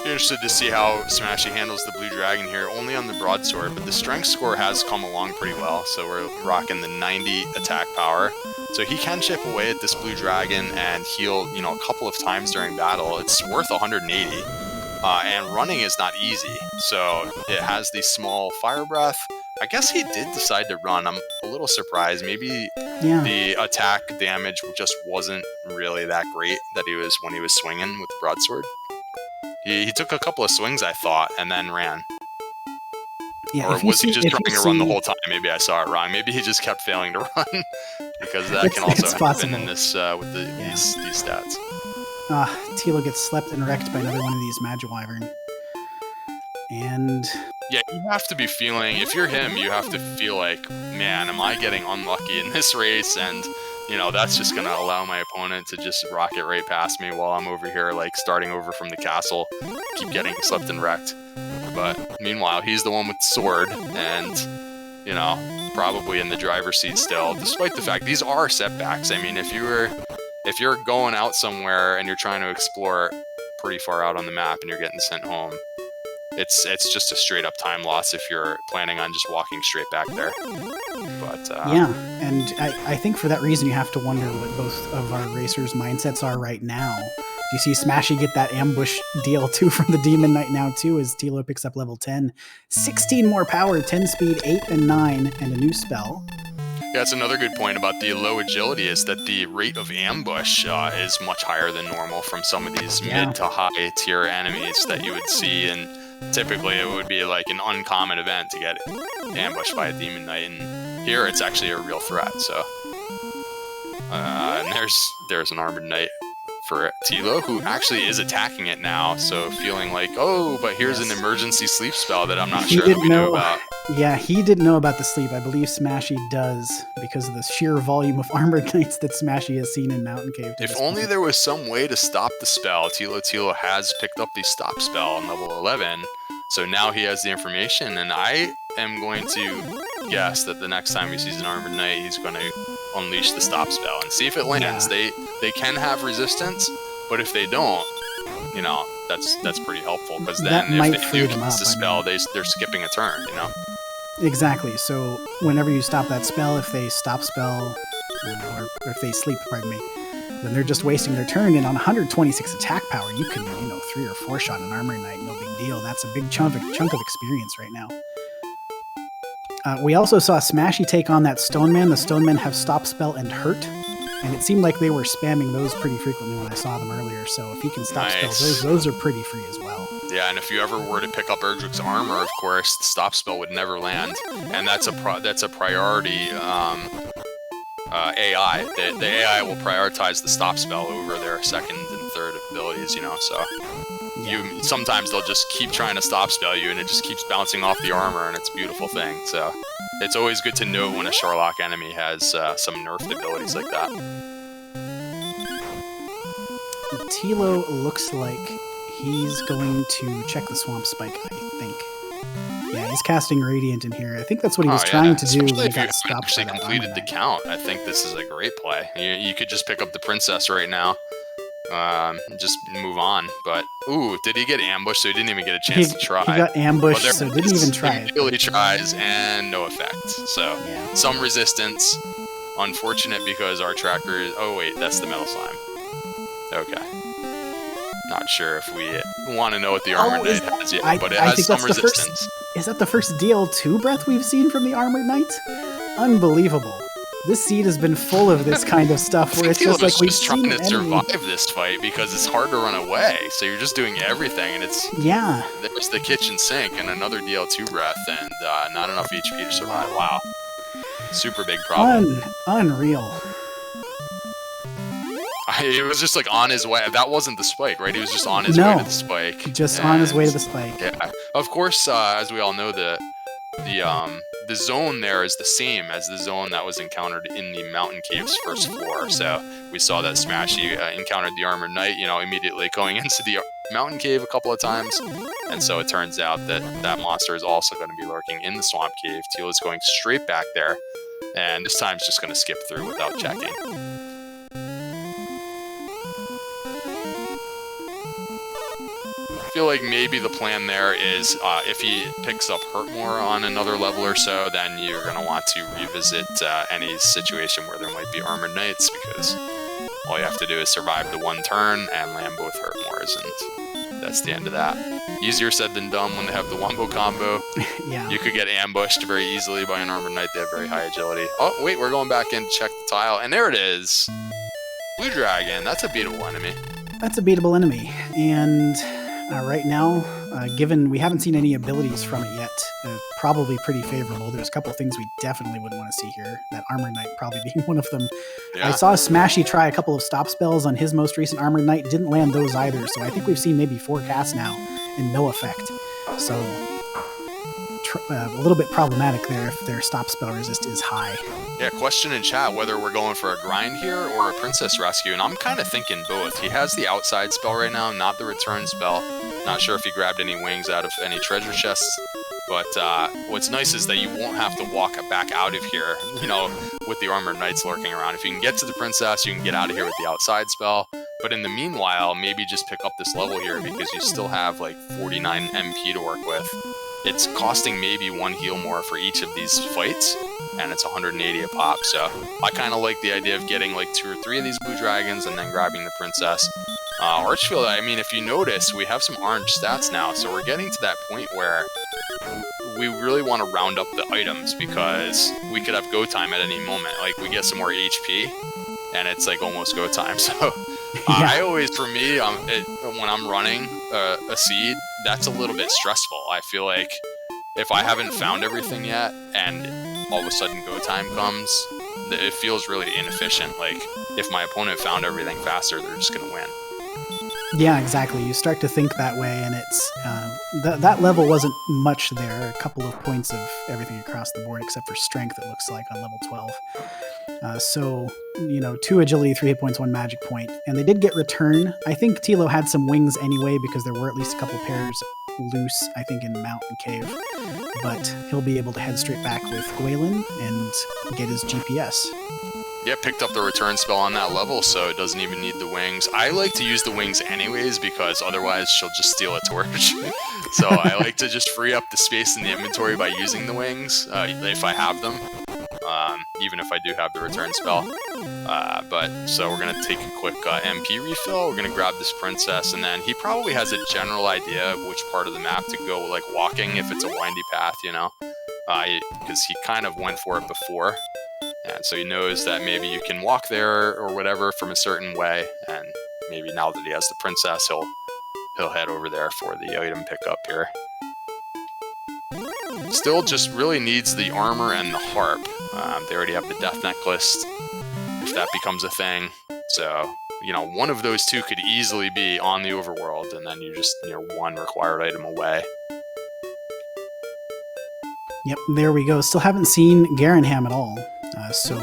Interested to see how Smashy handles the Blue Dragon here, only on the broadsword, but the strength score has come along pretty well, so we're rocking the 90 attack power. So he can chip away at this Blue Dragon and heal, a couple of times during battle. It's worth 180, and running is not easy, so it has the small fire breath. I guess he did decide to run. I'm a little surprised. Maybe the attack damage just wasn't really that great that when he was swinging with the broadsword. He took a couple of swings, I thought, and then ran. Yeah, or was he just trying to run the whole time? Maybe I saw it wrong. Maybe he just kept failing to run, because that can also happen in this with these stats. Tilo gets slept and wrecked by another one of these Magiwyvern. And yeah, you have to be feeling, if you're him, you have to feel like, man, am I getting unlucky in this race? And that's just going to allow my opponent to just rocket right past me while I'm over here, like, starting over from the castle, keep getting slept and wrecked. But meanwhile, he's the one with the sword, and, probably in the driver's seat still, despite the fact these are setbacks. If you're going out somewhere and you're trying to explore pretty far out on the map and you're getting sent home, it's just a straight up time loss if you're planning on just walking straight back there. But and I think for that reason you have to wonder what both of our racers' mindsets are right now. You see Smashy get that ambush DL2 from the Demon Knight now too, as Tilo picks up level 10. 16 more power, 10 speed, 8 and 9, and a new spell. Yeah, that's another good point about the low agility, is that the rate of ambush is much higher than normal from some of these mid to high tier enemies that you would see, and typically it would be like an uncommon event to get ambushed by a Demon Knight, and here it's actually a real threat. So, and there's an Armored Knight for Tilo, who actually is attacking it now, so feeling like, oh, but here's an emergency sleep spell that I'm not sure that we knew about. Yeah, he didn't know about the sleep. I believe Smashy does, because of the sheer volume of Armored Knights that Smashy has seen in Mountain Cave. If only there was some way to stop the spell. Thilotilo has picked up the stop spell on level 11, so now he has the information, and I am going to guess that the next time he sees an Armored Knight, he's going to unleash the stop spell and see if it lands. Yeah. They can have resistance, but if they don't, you know, that's pretty helpful, because then if they do use the spell, they're skipping a turn, you know? Exactly. So whenever you stop that spell, if they stop spell, or if they sleep, pardon me, then they're just wasting their turn. And on 126 attack power, you can, 3 or 4 shot an Armored Knight, no big deal. That's a big chunk of experience right now. We also saw Smashy take on that Stoneman. The Stonemen have Stop Spell and Hurt, and it seemed like they were spamming those pretty frequently when I saw them earlier. So if he can Stop Spell, those are pretty free as well. Yeah, and if you ever were to pick up Erdrick's armor, of course, the Stop Spell would never land, and that's a priority AI. The AI will prioritize the Stop Spell over their second and third abilities, so... Sometimes they'll just keep trying to stop spell you, and it just keeps bouncing off the armor, and it's a beautiful thing. So it's always good to note when a Sherlock enemy has some nerfed abilities like that. Tilo looks like he's going to check the Swamp Spike, I think. Yeah, he's casting Radiant in here. I think that's what he was trying to do when he got stopped. Actually completed the count. I think this is a great play. You could just pick up the Princess right now. Just move on, but did he get ambushed? So he didn't even get a chance to try. He got ambushed, so didn't even try. He immediately tries and no effect. So some resistance. Unfortunate because our tracker is. Oh wait, that's the Metal Slime. Okay. Not sure if we want to know what the Armored Knight has yet, but it has some resistance. Is that the first DL2 breath we've seen from the Armored Knight? Unbelievable. This seed has been full of this kind of stuff where it's just like we've seen trying to survive this fight because it's hard to run away. So you're just doing everything, and it's there's the kitchen sink and another DL2 breath, and not enough HP to survive. Wow, super big problem. Unreal. It was just like on his way. That wasn't the spike, right? He was just on his way to the spike. Just on his way to the spike. Yeah. Of course, as we all know, the zone there is the same as the zone that was encountered in the Mountain Cave's first floor. So we saw that Smashy encountered the Armored Knight, immediately going into the Mountain Cave a couple of times. And so it turns out that that monster is also going to be lurking in the Swamp Cave. Teal is going straight back there, and this time it's just going to skip through without checking. I feel like maybe the plan there is if he picks up Hurtmore on another level or so, then you're going to want to revisit any situation where there might be Armored Knights, because all you have to do is survive the one turn and land both Hurtmores, and that's the end of that. Easier said than done when they have the Wombo combo. Yeah. You could get ambushed very easily by an Armored Knight. They have very high agility. Oh, wait, we're going back in to check the tile, and there it is. Blue Dragon, that's a beatable enemy. That's a beatable enemy, and... right now, given we haven't seen any abilities from it yet, probably pretty favorable. There's a couple of things we definitely wouldn't want to see here. That Armored Knight probably being one of them. Yeah. I saw Smashy try a couple of stop spells on his most recent Armored Knight. Didn't land those either. So I think we've seen maybe 4 casts now and no effect. So a little bit problematic there if their stop spell resist is high. Yeah, question in chat whether we're going for a grind here or a princess rescue, and I'm kind of thinking both. He has the outside spell right now, not the return spell. Not sure if he grabbed any wings out of any treasure chests, but what's nice is that you won't have to walk back out of here, with the Armored Knights lurking around. If you can get to the princess, you can get out of here with the outside spell, but in the meanwhile, maybe just pick up this level here because you still have like 49 MP to work with. It's costing maybe 1 heal more for each of these fights, and it's 180 a pop, so I kind of like the idea of getting like 2 or 3 of these blue dragons and then grabbing the princess. Archfield, I mean, if you notice, we have some orange stats now, so we're getting to that point where we really want to round up the items because we could have go time at any moment. Like, we get some more HP, and it's like almost go time. So I always, for me, when I'm running a seed, that's a little bit stressful. I feel like if I haven't found everything yet, and all of a sudden go time comes, it feels really inefficient. Like, if my opponent found everything faster, they're just going to win. Yeah, exactly. You start to think that way, and it's that level wasn't much there. A couple of points of everything across the board, except for strength, it looks like, on level 12. So, 2 agility, 3 hit points, 1 magic point. And they did get return. I think Tilo had some wings anyway, because there were at least a couple pairs loose, I think, in Mountain Cave. But he'll be able to head straight back with Gwaelin and get his GPS. Yeah, picked up the return spell on that level, so it doesn't even need the wings. I like to use the wings anyways, because otherwise she'll just steal a torch. So I like to just free up the space in the inventory by using the wings, if I have them, even if I do have the return spell. So we're going to take a quick MP refill. We're going to grab this princess, and then he probably has a general idea of which part of the map to go, like, walking, if it's a windy path, because he kind of went for it before. And so he knows that maybe you can walk there or whatever from a certain way, and maybe now that he has the princess, he'll head over there for the item pickup here. Still just really needs the armor and the harp. They already have the death necklace, if that becomes a thing. So, one of those two could easily be on the overworld, and then you just, one required item away. Yep, there we go. Still haven't seen Garenham at all. So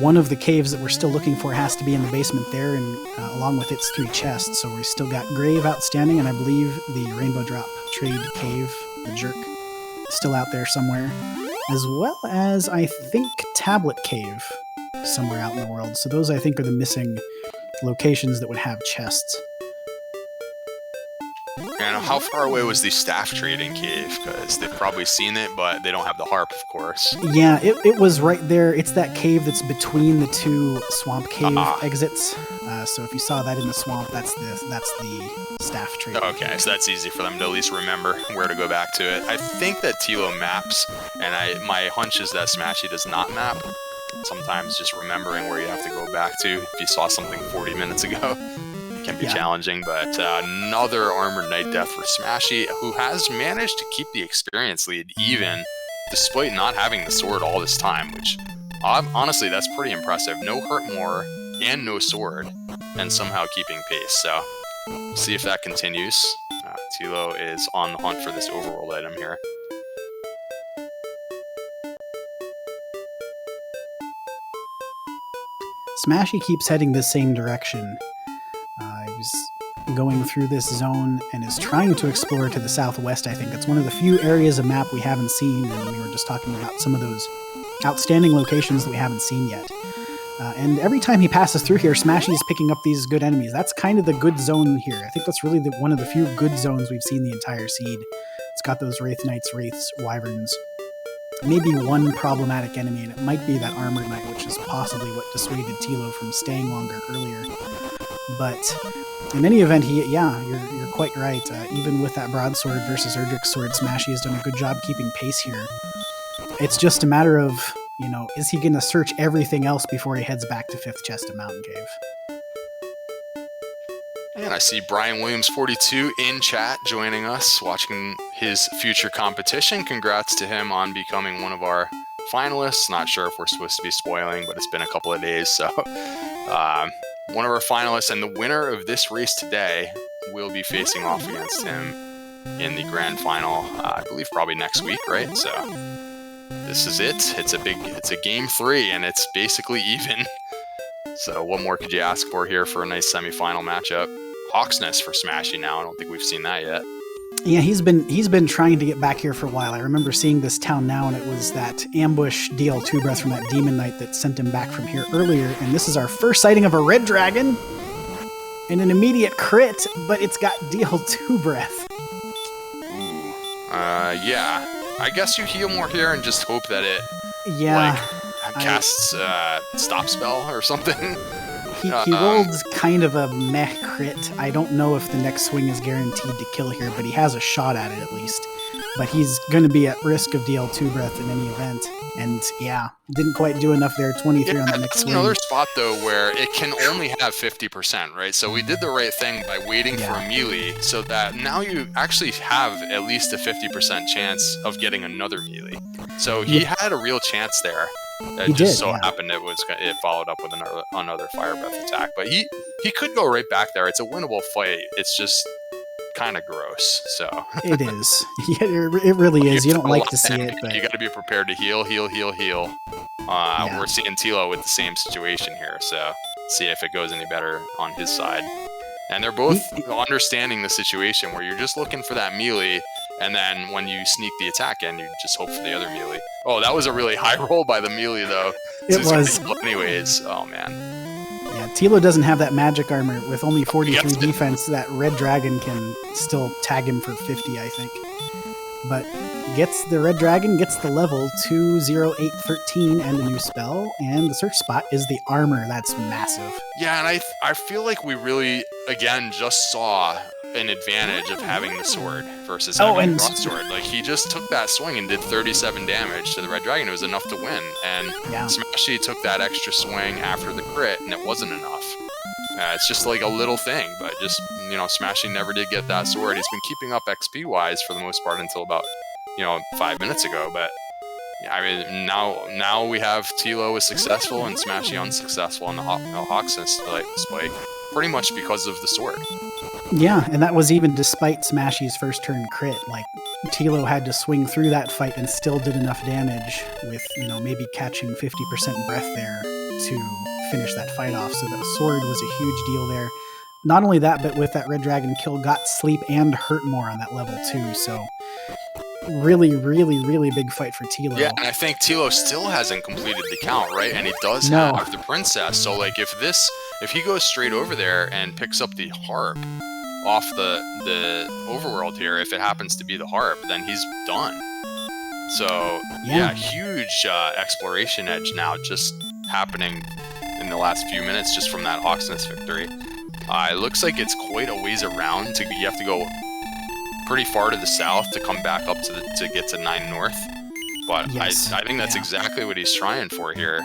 one of the caves that we're still looking for has to be in the basement there, and along with its 3 chests. So we still got Grave outstanding, and I believe the Rainbow Drop Trade Cave, the Jerk, still out there somewhere, as well as, I think, Tablet Cave somewhere out in the world. So those, I think, are the missing locations that would have chests. And how far away was the staff trading cave? Because they've probably seen it, but they don't have the harp, of course. Yeah, it was right there. It's that cave that's between the 2 swamp cave exits. So if you saw that in the swamp, that's the staff trade. Okay, so that's easy for them to at least remember where to go back to it. I think that Tilo maps, and my hunch is that Smashy does not map. Sometimes just remembering where you have to go back to if you saw something 40 minutes ago can be challenging, but another Armored Knight death for Smashy, who has managed to keep the experience lead even despite not having the sword all this time, which honestly, that's pretty impressive. No hurt more and no sword, and somehow keeping pace. So we'll see if that continues. Tilo is on the hunt for this overworld item here. Smashy keeps heading the same direction. He's going through this zone and is trying to explore to the southwest, I think. It's one of the few areas of map we haven't seen, and we were just talking about some of those outstanding locations that we haven't seen yet. And every time he passes through here, Smashy is picking up these good enemies. That's kind of the good zone here. I think that's really one of the few good zones we've seen the entire seed. It's got those Wraith Knights, Wraiths, Wyverns. Maybe one problematic enemy, and it might be that Armored Knight, which is possibly what dissuaded Tilo from staying longer earlier. But in any event, you're quite right. Even with that broadsword versus Erdrick's sword, Smashy has done a good job keeping pace here. It's just a matter of, is he going to search everything else before he heads back to 5th Chest of Mountain Cave? And I see Brian Williams 42 in chat joining us, watching his future competition. Congrats to him on becoming one of our finalists. Not sure if we're supposed to be spoiling, but it's been a couple of days, so one of our finalists, and the winner of this race today will be facing off against him in the grand final, I believe probably next week, right? So this is it. It's a game 3, and it's basically even. So what more could you ask for here for a nice semifinal matchup? Hawksness for Smashy now. I don't think we've seen that yet. Yeah, he's been trying to get back here for a while. I remember seeing this town now, and it was that ambush DL2 breath from that Demon Knight that sent him back from here earlier. And this is our first sighting of a red dragon, and an immediate crit, but it's got DL2 breath. Ooh, yeah. I guess you heal more here and just hope that it casts stop spell or something. He rolled kind of a meh crit. I don't know if the next swing is guaranteed to kill here, but he has a shot at it at least. But he's going to be at risk of DL2 breath in any event. And yeah, didn't quite do enough there. 23 on the next swing. Another spot though where it can only have 50%, right? So we did the right thing by waiting for a melee, so that now you actually have at least a 50% chance of getting another melee. So he had a real chance there. It just so happened it followed up with another fire breath attack. But he could go right back there. It's a winnable fight. It's just kind of gross. So it is. Yeah, it really is. You don't like to see it, but you got to be prepared to heal. We're seeing Tilo with the same situation here, so see if it goes any better on his side. And they're both understanding the situation where you're just looking for that melee, and then when you sneak the attack in, you just hope for the other melee. Oh, that was a really high roll by the melee, though. It was. Anyways, oh man. Yeah, Tilo doesn't have that magic armor. With only 43 defense, that red dragon can still tag him for 50, I think. But the red dragon gets the level 20813 and a new spell, and the search spot is the armor. That's massive. Yeah, and I feel like we really, again, just saw an advantage of having the sword versus having the broadsword. Like, he just took that swing and did 37 damage to the red dragon. It was enough to win. And Smashy took that extra swing after the crit, and it wasn't enough. It's just like a little thing, but just, Smashy never did get that sword. He's been keeping up XP-wise for the most part until about, 5 minutes ago, but I mean, now we have Tilo is successful and Smashy unsuccessful on the Hawksness spike, pretty much because of the sword. Yeah, and that was even despite Smashy's first turn crit. Like, Tilo had to swing through that fight and still did enough damage with, maybe catching 50% breath there to finish that fight off. So the sword was a huge deal there. Not only that, but with that red dragon kill, got sleep and hurt more on that level too. So really, really, really big fight for Tilo. Yeah, and I think Tilo still hasn't completed the count, right? And he does have the princess. So like if he goes straight over there and picks up the harp off the overworld here, if it happens to be the harp, then he's done. So yeah, huge exploration edge now just happening in the last few minutes just from that Hawksness victory. It looks like it's quite a ways around. You have to go pretty far to the south to come back up to get to 9 North. But I think that's exactly what he's trying for here.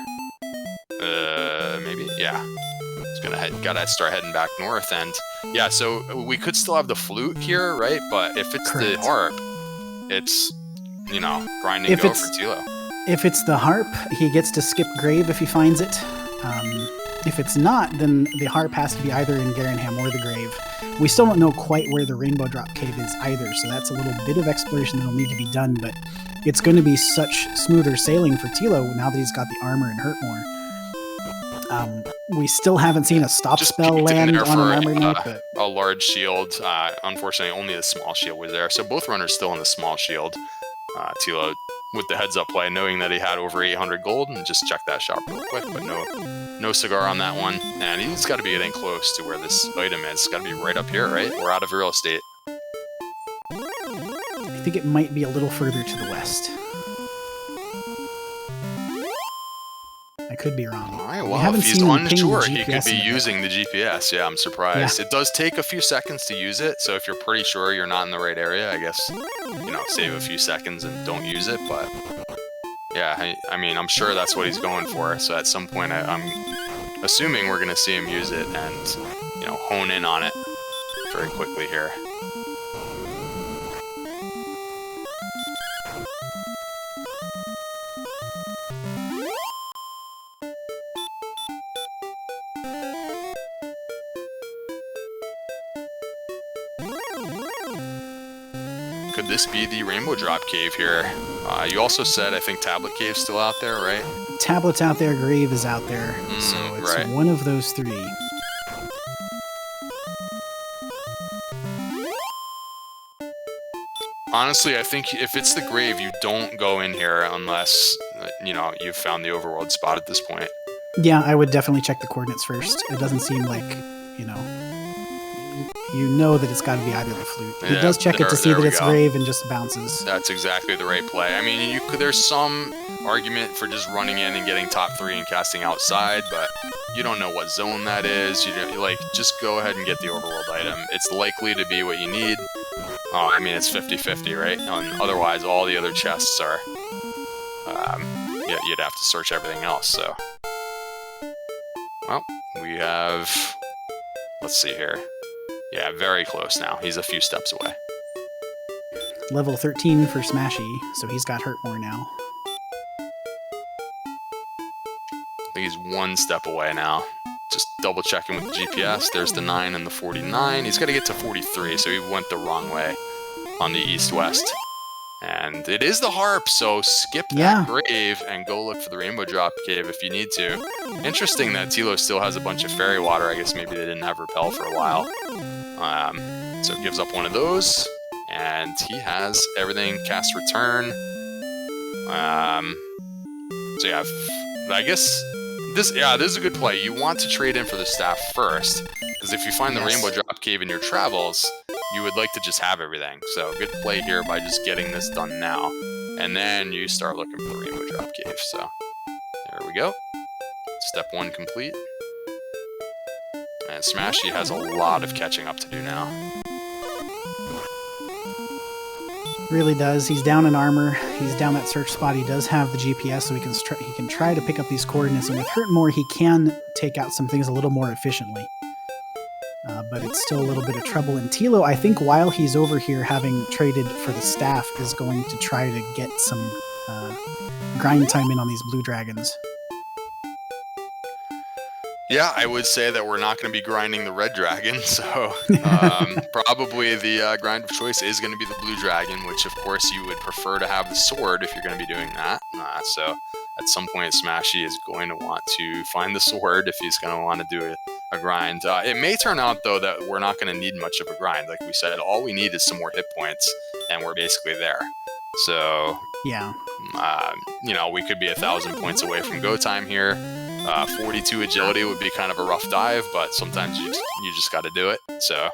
Maybe, yeah. He's gotta start heading back north, and yeah, so we could still have the flute here, right? But if it's the harp, it's grinding for Tilo. If it's the harp, he gets to skip grave if he finds it. If it's not, then the harp has to be either in Garenham or the grave. We still don't know quite where the Rainbow Drop Cave is either, so that's a little bit of exploration that'll need to be done, but it's going to be such smoother sailing for Tilo now that he's got the armor and hurt more. We still haven't seen a stop spell land on an armor note, but a large shield. Unfortunately, only the small shield was there, so both runners still in the small shield. Tilo with the heads up play, knowing that he had over 800 gold, and just check that shop real quick, but no cigar on that one. And he's got to be getting close to where this item is. It's got to be right up here, right? We're out of real estate. I think it might be a little further to the west. I could be wrong. All right, well, if he's unsure, he could be using the GPS. Yeah, I'm surprised. Yeah. It does take a few seconds to use it, so if you're pretty sure you're not in the right area, I guess, save a few seconds and don't use it. But yeah, I mean, I'm sure that's what he's going for. So at some point, I'm assuming we're going to see him use it and, hone in on it very quickly here. Could this be the Rainbow Drop Cave here? You also said, I think, Tablet Cave's still out there, right? Tablet's out there, Grave is out there, so it's one of those three. Honestly, I think if it's the Grave, you don't go in here unless, you've found the overworld spot at this point. Yeah, I would definitely check the coordinates first. It doesn't seem like, you know that it's got to be either the flute. He Yeah, does check it to see that it's go. grave and just bounces. That's exactly the right play. I mean, there's some argument for just running in and getting top 3 and casting outside, but you don't know what zone that is. Just go ahead and get the overworld item. It's likely to be what you need. I mean, it's 50-50, right? And otherwise, all the other chests are, you'd have to search everything else, so. Well, we have, let's see here. Yeah, very close now. He's a few steps away. Level 13 for Smashy, so he's got hurt more now. I think he's 1 step away now. Just double checking with the GPS. There's the 9 and the 49. He's got to get to 43, so he went the wrong way on the east-west. And it is the harp, so skip that grave and go look for the rainbow drop cave if you need to. Interesting that Tilo still has a bunch of fairy water. I guess maybe they didn't have repel for a while. So it gives up one of those, and he has everything. Cast return. So yeah, I guess this is a good play. You want to trade in for the staff first, because if you find the rainbow drop cave in your travels, you would like to just have everything. So good play here by just getting this done now, and then you start looking for the rainbow drop cave. So there we go. Step 1 complete. And Smashy has a lot of catching up to do now. Really does. He's down in armor. He's down that search spot. He does have the GPS, so he can try to pick up these coordinates. And with hurt more, he can take out some things a little more efficiently. But it's still a little bit of trouble. And Tilo, I think while he's over here having traded for the staff, is going to try to get some grind time in on these blue dragons. Yeah, I would say that we're not going to be grinding the red dragon, so probably the grind of choice is going to be the blue dragon, which of course you would prefer to have the sword if you're going to be doing that. So at some point Smashy is going to want to find the sword if he's going to want to do a grind. It may turn out though that we're not going to need much of a grind. Like we said, all we need is some more hit points, and we're basically there. So yeah, we could be 1,000 points away from go time here. 42 agility would be kind of a rough dive, but sometimes you just got to do it. So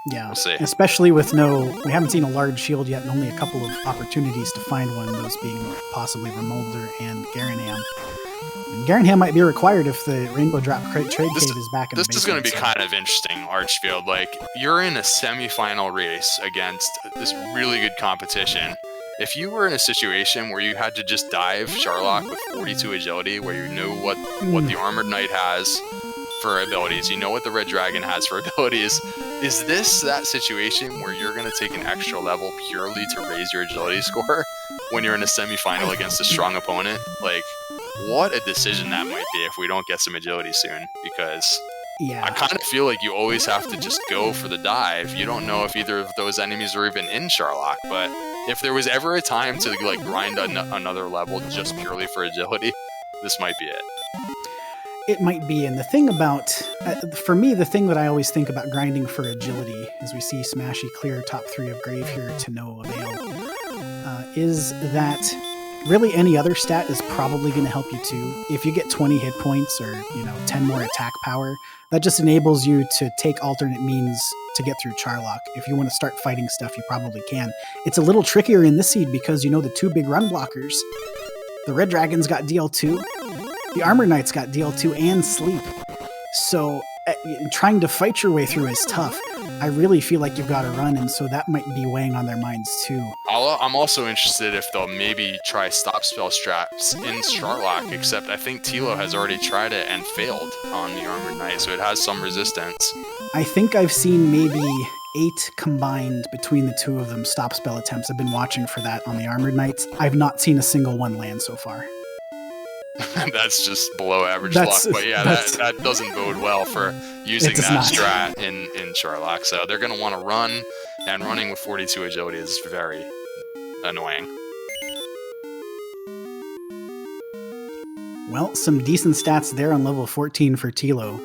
yeah, we'll see. Especially with we haven't seen a large shield yet, and only a couple of opportunities to find one. Those being possibly Remolder and Garanham. And Garanham might be required if the Rainbow Drop Trade Cave is back in the basement. This is going to be kind of interesting, Archfield. Like, you're in a semi-final race against this really good competition. If you were in a situation where you had to just dive Sharlock with 42 agility, where you know what the Armored Knight has for abilities, you know what the Red Dragon has for abilities, is this that situation where you're going to take an extra level purely to raise your agility score when you're in a semi-final against a strong opponent? Like, what a decision that might be if we don't get some agility soon, because I kind of feel like you always have to just go for the dive. You don't know if either of those enemies are even in Sharlock, but if there was ever a time to grind another level just purely for agility, this might be it. It might be, and the thing about, for me, the thing that I always think about grinding for agility, as we see Smashy clear top 3 of Grave here to no avail, is that really any other stat is probably going to help you too. If you get 20 hit points or 10 more attack power, that just enables you to take alternate means to get through Charlock. If you want to start fighting stuff, you probably can. It's a little trickier in this seed because the 2 big run blockers. The Red Dragon's got DL2, the Armor Knight's got DL2 and Sleep. So trying to fight your way through is tough. I really feel like you've got to run, and so that might be weighing on their minds too. I'm also interested if they'll maybe try stop spell straps in Sharlock, except I think Tilo has already tried it and failed on the Armored Knight, so it has some resistance. I think I've seen maybe 8 combined between the 2 of them stop spell attempts. I've been watching for that on the Armored Knights. I've not seen a single one land so far. That's just below average luck, but yeah, that doesn't bode well for using that strat in Sharlock. So they're going to want to run, and running with 42 agility is very annoying. Well, some decent stats there on level 14 for Tilo.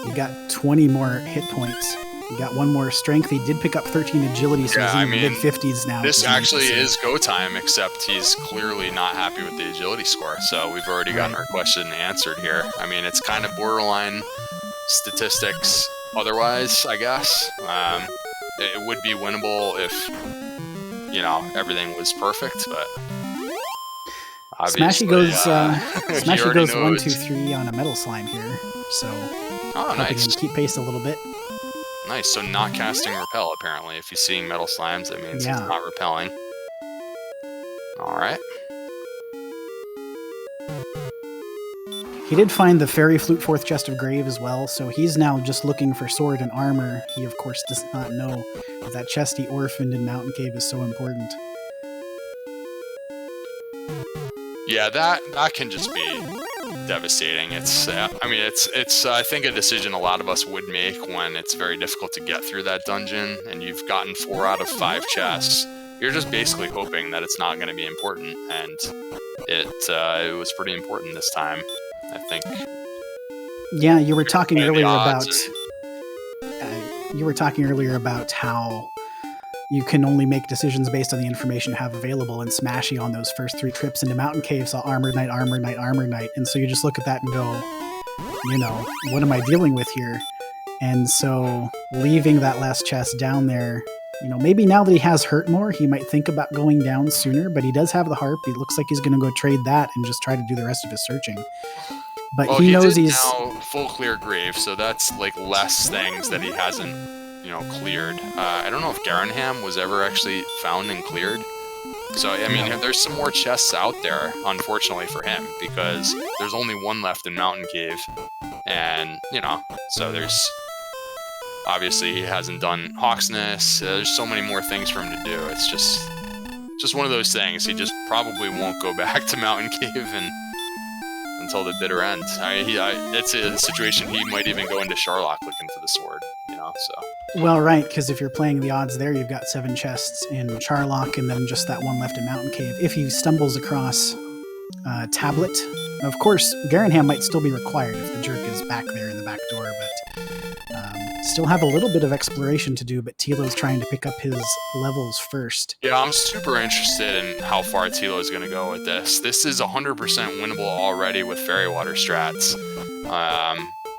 You got 20 more hit points. You got 1 more strength. He did pick up 13 agility, so he's in the mid-50s now. This actually is go time, except he's clearly not happy with the agility score, so we've already gotten our question answered here. I mean, it's kind of borderline statistics. otherwise, I guess. It would be winnable if, you know, everything was perfect, but Smashy goes, Smashy goes knows. 1, 2, 3 on a metal slime here, so helping him keep pace a little bit. Nice. So not casting repel, apparently. If he's seeing metal slimes, that means he's not repelling. All right. He did find the Fairy Flute 4th Chest of Grave as well, so he's now just looking for sword and armor. He, of course, does not know that chest he orphaned in Mountain Cave is so important. Yeah, that can just be devastating. It's, I mean, it's I think a decision a lot of us would make when it's very difficult to get through that dungeon, and you've gotten 4 out of 5 chests. You're just basically hoping that it's not going to be important, and it was pretty important this time, I think. Yeah, you were talking earlier about how you can only make decisions based on the information you have available, and Smashy on those first 3 trips into Mountain Cave saw Armor Knight, Armor Knight, Armor Knight, and so you just look at that and go, you know, what am I dealing with here? And so leaving that last chest down there, you know, maybe now that he has hurt more, he might think about going down sooner, but he does have the harp. It looks like he's going to go trade that and just try to do the rest of his searching. But he knows he's now full clear grave, so that's like less things that he hasn't, you know, cleared. I don't know if Garanham was ever actually found and cleared. So, I mean, there's some more chests out there, unfortunately for him, because there's only 1 left in Mountain Cave. And, you know, so there's... Obviously, he hasn't done Hawksness. There's so many more things for him to do. It's just one of those things. He just probably won't go back to Mountain Cave until the bitter end. It's a situation he might even go into Sharlock looking for the sword, you know, so. Well, right, because if you're playing the odds there, you've got 7 chests in Sharlock and then just that 1 left in Mountain Cave. If he stumbles across Tablet, of course, Garanham might still be required if the jerk is back there in the back door, but still have a little bit of exploration to do, but Tilo's trying to pick up his levels first. Yeah, I'm super interested in how far Tilo is going to go with this. This is 100% winnable already with Fairy Water strats.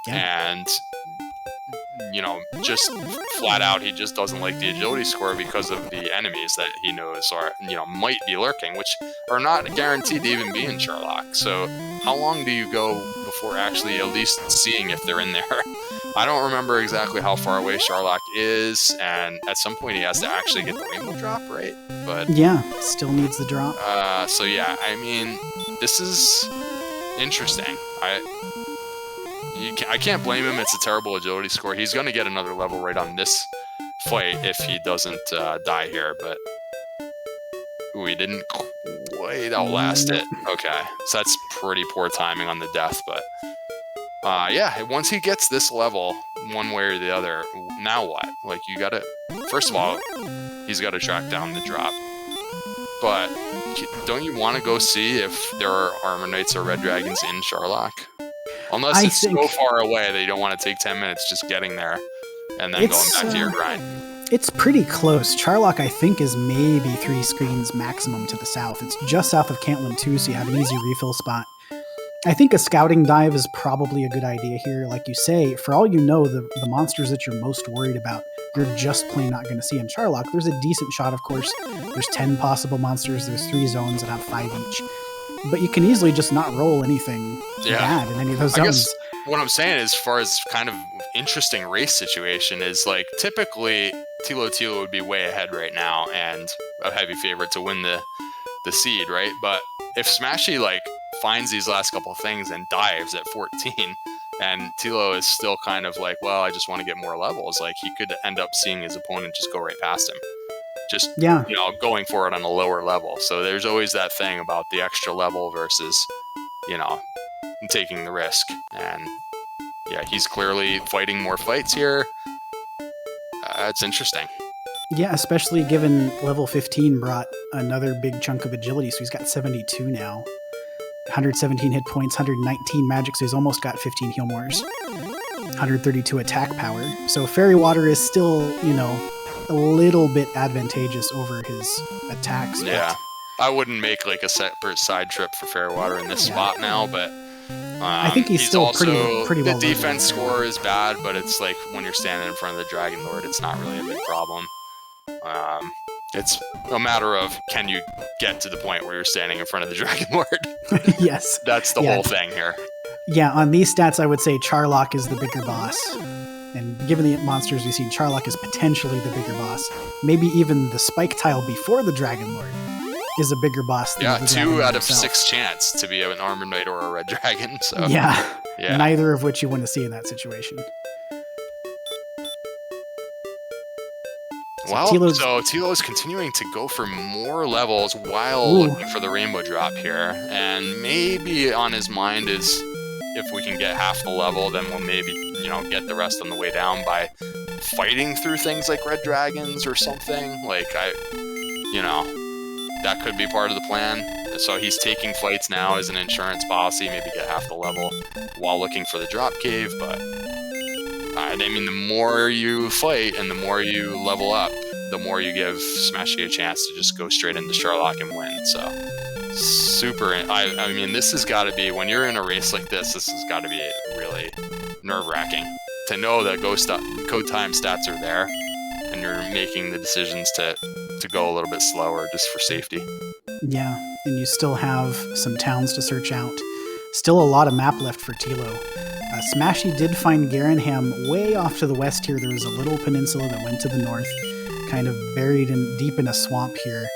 And, you know, just flat out, he just doesn't like the agility score because of the enemies that he knows are, you know, might be lurking, which are not guaranteed to even be in Sharlock. So how long do you go before actually at least seeing if they're in there? I don't remember exactly how far away Sharlock is, and at some point he has to actually get the rainbow drop, right? But yeah, still needs the drop. So yeah, I mean, this is interesting. I can't blame him. It's a terrible agility score. He's going to get another level right on this fight if he doesn't die here, but we didn't quite outlast it. Okay, so that's pretty poor timing on the death, but yeah, once he gets this level, one way or the other, now what? Like, you gotta... First of all, he's gotta track down the drop. But don't you want to go see if there are Armor Knights or Red Dragons in Sharlock? Unless it's so far away that you don't want to take 10 minutes just getting there and then going back to your grind. It's pretty close. Sharlock, I think, is maybe 3 screens maximum to the south. It's just south of Cantland 2, so you have an easy refill spot. I think a scouting dive is probably a good idea here. Like you say, for all you know, the monsters that you're most worried about, you're just plain not going to see in Sharlock. There's a decent shot, of course. There's 10 possible monsters. There's 3 zones that have 5 each. But you can easily just not roll anything bad in any of those zones. I guess what I'm saying as far as kind of interesting race situation is, like, typically Thilotilo would be way ahead right now and a heavy favorite to win the seed, right? But if Smashy, like, finds these last couple of things and dives at 14, and Tilo is still kind of like, well, I just want to get more levels, like, he could end up seeing his opponent just go right past him. Just, you know, going for it on a lower level. So there's always that thing about the extra level versus, you know, taking the risk. And yeah, he's clearly fighting more fights here. It's interesting. Yeah, especially given level 15 brought another big chunk of agility, so he's got 72 now. 117 hit points, 119 magic, so he's almost got 15 heal mores. 132 attack power. So Fairy Water is still, you know, a little bit advantageous over his attacks. Yeah, I wouldn't make like a separate side trip for Fairy Water in this spot now, but I think he's still also, pretty well. The defense score is bad, but it's like when you're standing in front of the Dragon Lord, it's not really a big problem. It's a matter of, can you get to the point where you're standing in front of the Dragon Lord? Yes. That's the whole thing here. Yeah, on these stats, I would say Charlock is the bigger boss. And given the monsters we see, Charlock is potentially the bigger boss. Maybe even the spike tile before the Dragon Lord is a bigger boss than the Dragon Lord 2 out of himself. 6 chance to be an Armored Knight or a Red Dragon. So yeah, neither of which you want to see in that situation. Well, so Tilo is continuing to go for more levels while looking for the rainbow drop here. And maybe on his mind is, if we can get half the level, then we'll maybe, get the rest on the way down by fighting through things like red dragons or something. Like, that could be part of the plan. So he's taking fights now as an insurance policy, maybe get half the level while looking for the drop cave, but the more you fight and the more you level up, the more you give Smashy a chance to just go straight into Charlock and win. So, this has got to be, when you're in a race like this has got to be really nerve-wracking to know that code time stats are there and you're making the decisions to go a little bit slower just for safety. Yeah, and you still have some towns to search out. Still a lot of map left for Tilo. Smashy did find Garanham way off to the west here. There was a little peninsula that went to the north, kind of buried deep in a swamp here.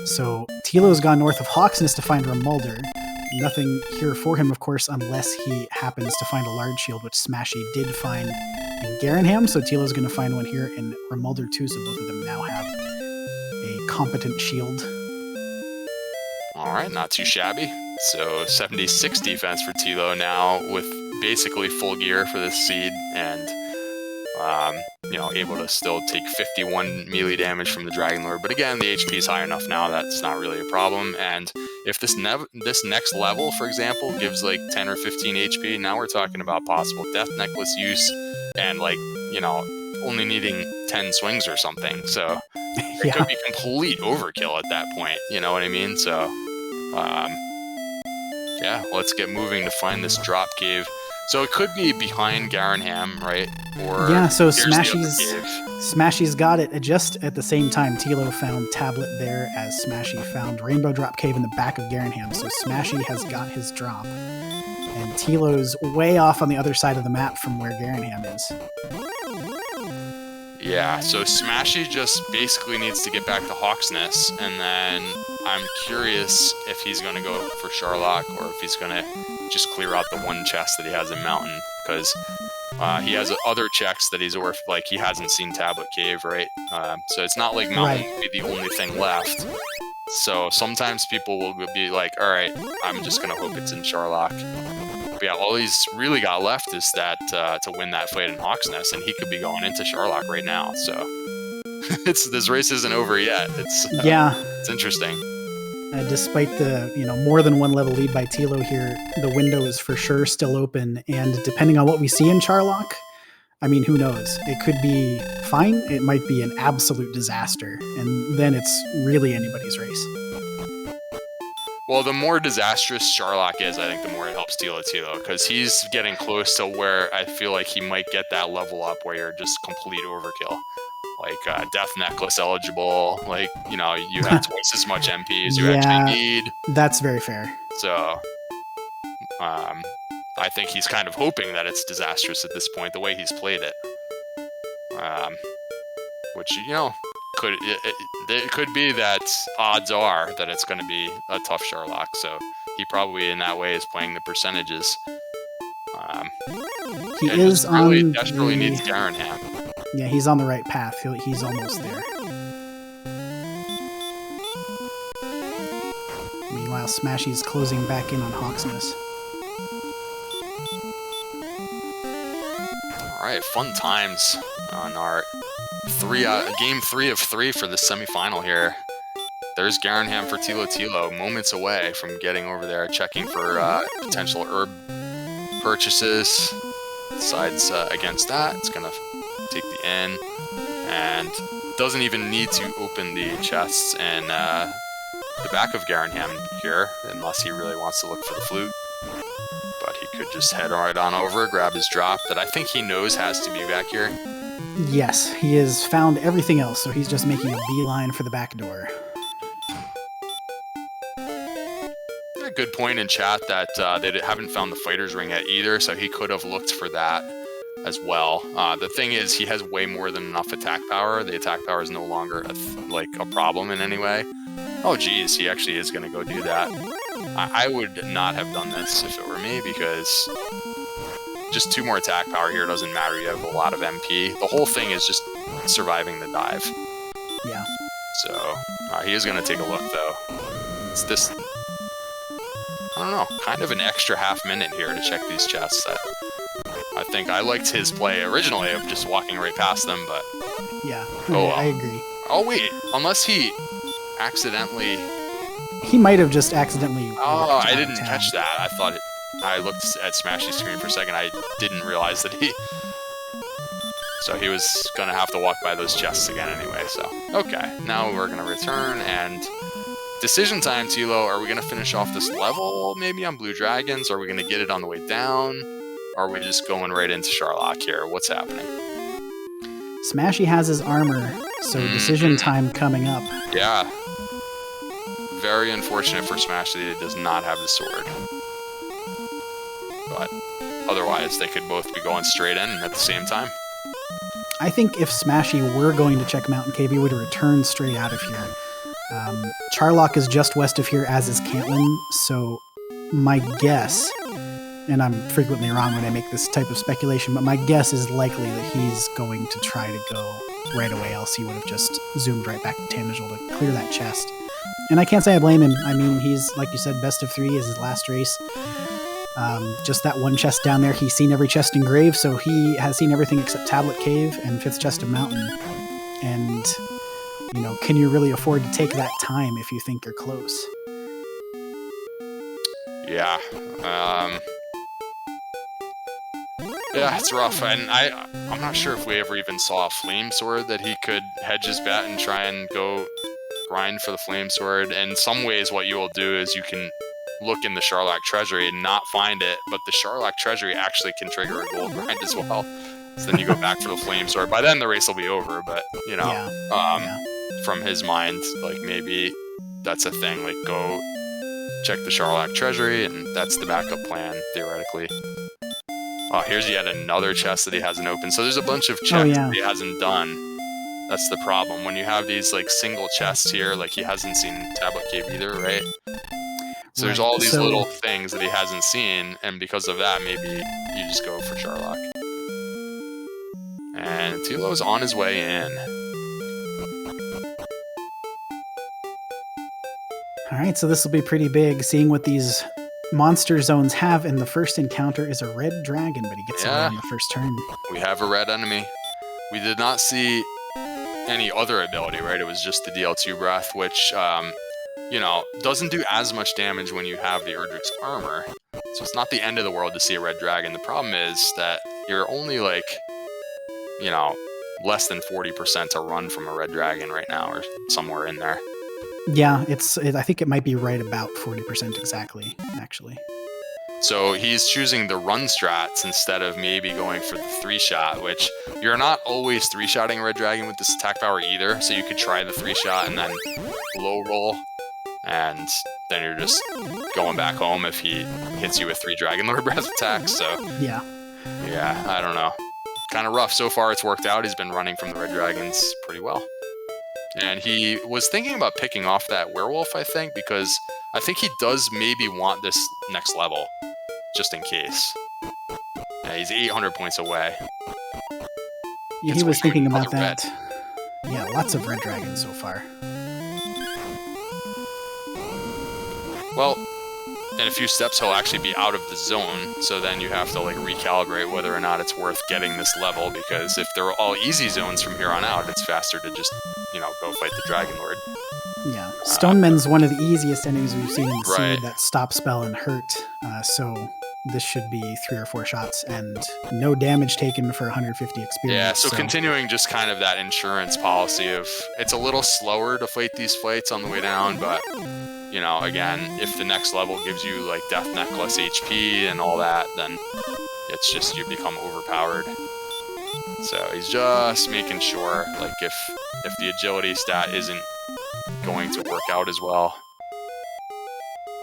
So Tilo's gone north of Hawksness to find Ramulder. Nothing here for him, of course, unless he happens to find a large shield, which Smashy did find in Garanham. So Tilo's going to find one here in Ramulder too, so both of them now have a competent shield. All right, not too shabby. So 76 defense for Tilo now with basically full gear for this seed, and able to still take 51 melee damage from the Dragon Lord. But again, the HP is high enough now that's not really a problem. And if this next level, for example, gives like 10 or 15 HP, now we're talking about possible Death Necklace use and only needing 10 swings or something. So it could be complete overkill at that point. You know what I mean? So let's get moving to find this drop cave. So it could be behind Garanham, right? Or so Smashy's got it just at the same time. Tilo found Tablet there as Smashy found Rainbow Drop Cave in the back of Garanham. So Smashy has got his drop. And Tilo's way off on the other side of the map from where Garanham is. Yeah, so Smashy just basically needs to get back to Hawksness, and then I'm curious if he's going to go for Charlock or if he's going to just clear out the one chest that he has in Mountain, because he has other checks that he hasn't seen Tablet Cave, right? So it's not like Mountain would be the only thing left. So sometimes people will be like, all right, I'm just going to hope it's in Charlock. But yeah, all he's really got left is that to win that fight in Hawksness, and he could be going into Charlock right now. So this race isn't over yet. It's interesting. Despite the more than one level lead by Tilo here, the window is for sure still open. And depending on what we see in Charlock, who knows? It could be fine. It might be an absolute disaster, and then it's really anybody's race. Well, the more disastrous Charlock is, I think the more it helps Thilotilo, because he's getting close to where I feel like he might get that level up where you're just complete overkill. Like Death Necklace eligible, you have twice as much MP as you actually need. That's very fair. So, I think he's kind of hoping that it's disastrous at this point, the way he's played it. Which, it could be that odds are that it's going to be a tough Charlock, so he probably in that way is playing the percentages. He is really desperately needs Garanham. Yeah, he's on the right path. He's almost there. Meanwhile, Smashy's closing back in on Hawksness. All right, fun times on our game 3 of 3 for the semifinal here. There's Garanham for Thilotilo, moments away from getting over there, checking for potential herb purchases. Decides against that. It's gonna take the inn and doesn't even need to open the chests in the back of Garanham here, unless he really wants to look for the flute. But he could just head right on over, grab his drop that I think he knows has to be back here. Yes, he has found everything else, so he's just making a beeline for the back door. A good point in chat that they haven't found the fighter's ring yet either, so he could have looked for that as well. The thing is, he has way more than enough attack power. The attack power is no longer a problem in any way. Oh geez, he actually is going to go do that. I would not have done this if it were me, because just 2 more attack power here doesn't matter. You have a lot of MP. The whole thing is just surviving the dive. Yeah. So he is going to take a look, though. It's this, I don't know, kind of an extra half minute here to check these chests. I think I liked his play originally of just walking right past them, but... Yeah, well. I agree. Oh, wait, unless he accidentally... He might have just accidentally... Oh, I didn't catch that. I thought I looked at Smashy's screen for a second. I didn't realize that he... So he was going to have to walk by those chests again anyway, so... Okay, now we're going to return, and... Decision time, Tilo. Are we going to finish off this level, maybe on Blue Dragons? Are we going to get it on the way down? Or are we just going right into Sharlock here? What's happening? Smashy has his armor, so decision time coming up. Yeah. Very unfortunate for Smash that he does not have the sword. But otherwise, they could both be going straight in at the same time. I think if Smashy were going to check Mountain Cave, he would return straight out of here. Charlock is just west of here, as is Cantlin, so my guess, and I'm frequently wrong when I make this type of speculation, but my guess is likely that he's going to try to go right away, else he would have just zoomed right back to Tanagel to clear that chest. And I can't say I blame him. I mean, he's, like you said, best of 3 is his last race. Just that one chest down there, he's seen every chest in Grave, so he has seen everything except Tablet Cave and 5th chest of Mountain. And... you know, can you really afford to take that time if you think you're close? Yeah. Yeah, it's rough. And I'm not sure if we ever even saw a flame sword that he could hedge his bet and try and go grind for the flame sword. In some ways, what you will do is you can look in the Sharlock Treasury and not find it, but the Sharlock Treasury actually can trigger a gold grind as well. So then you go back for the flame sword. By then, the race will be over, but, you know... Yeah. From his mind, like, maybe that's a thing, like, go check the Sharlock Treasury, and that's the backup plan, theoretically. Oh, here's yet another chest that he hasn't opened. So there's a bunch of checks that he hasn't done. That's the problem. When you have these, like, single chests here, like, he hasn't seen Tablet Cave either, right? So there's all these little things that he hasn't seen, and because of that, maybe you just go for Sharlock. And Tilo's on his way in. Alright, so this will be pretty big, seeing what these monster zones have, and the first encounter is a red dragon, but he gets away on the first turn. We have a red enemy. We did not see any other ability, right? It was just the DL2 breath, which, you know, doesn't do as much damage when you have the Erdrick's armor. So it's not the end of the world to see a red dragon. The problem is that you're only, like, you know, less than 40% to run from a red dragon right now, or somewhere in there. Yeah, I think it might be right about 40% exactly, actually. So he's choosing the run strats instead of maybe going for the 3-shot, which you're not always 3-shotting a red dragon with this attack power either, so you could try the 3-shot and then low roll, and then you're just going back home if he hits you with 3 Dragon Lord breath attacks, so... Yeah, I don't know. Kind of rough. So far it's worked out. He's been running from the red dragons pretty well. And he was thinking about picking off that werewolf, I think, because I think he does maybe want this next level, just in case. Yeah, he's 800 points away. Yeah, he was thinking about that. Yeah, lots of red dragons so far. Well, in a few steps he'll actually be out of the zone, so then you have to like recalibrate whether or not it's worth getting this level, because if they're all easy zones from here on out, it's faster to just, you know, go fight the Dragon Lord. Yeah, Stoneman's one of the easiest enemies we've seen in the seed that stop spell and hurt, so this should be 3 or 4 shots and no damage taken for 150 experience. Yeah, so continuing just kind of that insurance policy of it's a little slower to fight these fights on the way down, but you know, again, if the next level gives you like Death Necklace HP and all that, then it's just you become overpowered. So he's just making sure, like if the agility stat isn't going to work out as well.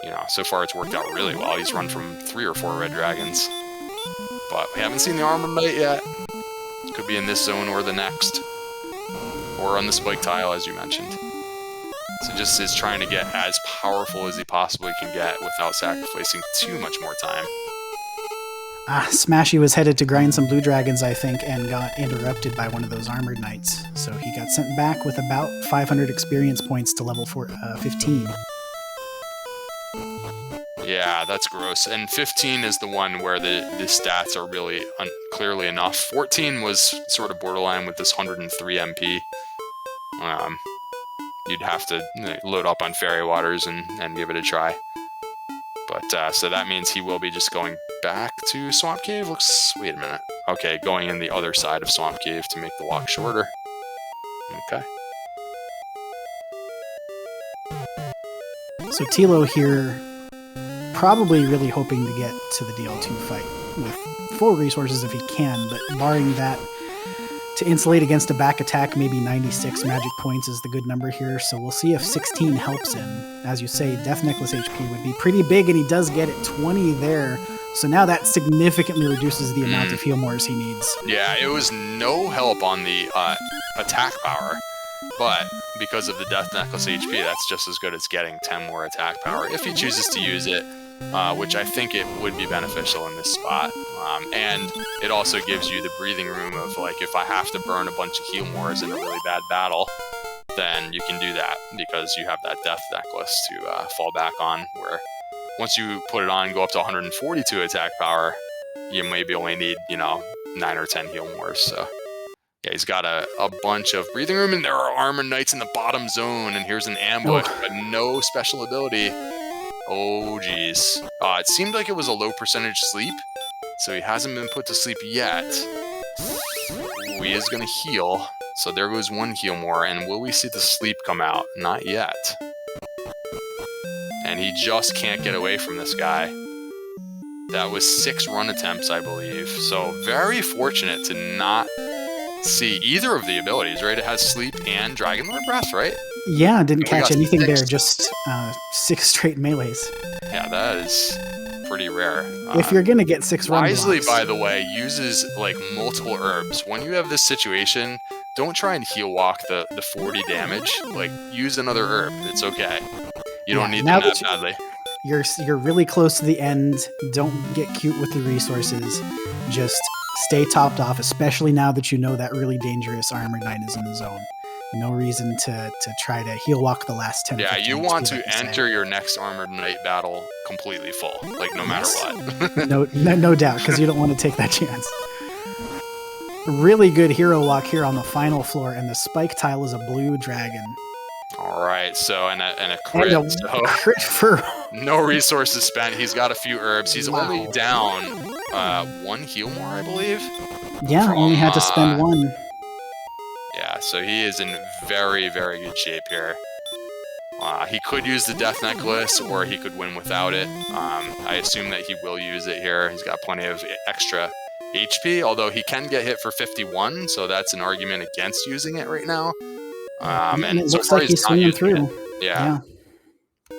You know, so far it's worked out really well. He's run from 3 or 4 red dragons. But we haven't seen the Armor Knight yet. Could be in this zone or the next. Or on the Spike Tile, as you mentioned. So just is trying to get as powerful as he possibly can get without sacrificing too much more time. Smashy was headed to grind some blue dragons, I think, and got interrupted by one of those armored knights. So he got sent back with about 500 experience points to level 15. Yeah, that's gross. And 15 is the one where the stats are really clearly enough. 14 was sort of borderline with this 103 MP. You'd have to load up on Fairy Waters and give it a try. But, so that means he will be just going back to Swamp Cave. Wait a minute. Okay, going in the other side of Swamp Cave to make the walk shorter. Okay. So Tilo here, probably really hoping to get to the DL2 fight with full resources if he can, but barring that, to insulate against a back attack, maybe 96 magic points is the good number here, so we'll see if 16 helps him. As you say, Death Necklace HP would be pretty big, and he does get it 20 there, so now that significantly reduces the amount of heal mores he needs. Yeah, it was no help on the attack power, but because of the Death Necklace HP, that's just as good as getting 10 more attack power if he chooses to use it, which I think it would be beneficial in this spot. And it also gives you the breathing room of, like, if I have to burn a bunch of heal mores in a really bad battle, then you can do that because you have that Death Necklace to fall back on, where once you put it on and go up to 142 attack power, you maybe only need, 9 or 10 heal mores, so... Yeah, he's got a bunch of breathing room, and there are Armor Knights in the bottom zone, and here's an ambush, but no special ability. Oh, geez. It seemed like it was a low percentage sleep, so he hasn't been put to sleep yet. Ooh, he is going to heal, so there goes 1 heal more, and will we see the sleep come out? Not yet. And he just can't get away from this guy. That was 6 run attempts, I believe, so very fortunate to not see either of the abilities, right? It has sleep and Dragon Lord Breath, right? Yeah, didn't catch anything there, just 6 straight melees. Yeah, that is pretty rare. If you're gonna get 6 run Wisely, blocks. by the way, uses like multiple herbs. When you have this situation, don't try and heal walk the 40 damage. Like, use another herb. It's okay. You don't need them that badly. You're really close to the end. Don't get cute with the resources. Just stay topped off, especially now that you know that really dangerous Armored Knight is in the zone. No reason to try to heal walk the last 10. Yeah, you want to enter your next Armored Knight battle completely full, like no matter what. no doubt, because you don't want to take that chance. Really good hero walk here on the final floor, and the Spike Tile is a blue dragon. All right, so and a crit. And a crit for no resources spent. He's got a few herbs. He's only down 1 heal more, I believe. Yeah, only had to spend 1. Yeah, so he is in very, very good shape here. He could use the Death Necklace, or he could win without it. I assume that he will use it here. He's got plenty of extra HP, although he can get hit for 51, so that's an argument against using it right now. And it looks like he's swinging through. Yeah.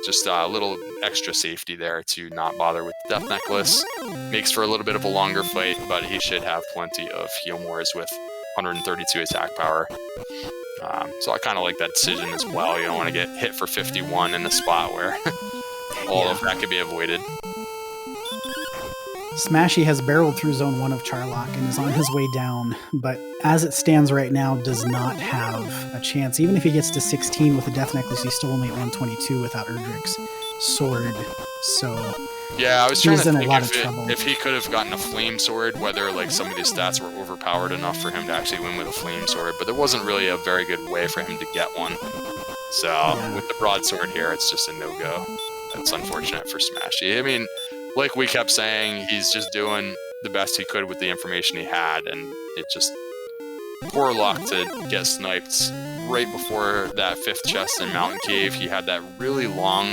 Just a little extra safety there to not bother with the Death Necklace. Makes for a little bit of a longer fight, but he should have plenty of heal mores with 132 attack power. So I kind of like that decision as well. You don't want to get hit for 51 in a spot where all of that could be avoided. Smashy has barreled through Zone 1 of Charlock and is on his way down, but as it stands right now, does not have a chance. Even if he gets to 16 with the Death Necklace, he's still only at 122 without Erdrick's sword. So yeah, I was trying to think trouble. If he could have gotten a flame sword, whether like some of these stats were overpowered enough for him to actually win with a flame sword, but there wasn't really a very good way for him to get one. So with the broadsword here, it's just a no-go. That's unfortunate for Smashy. I mean, like we kept saying, he's just doing the best he could with the information he had, and it just poor luck to get sniped right before that 5th chest in Mountain Cave. He had that really long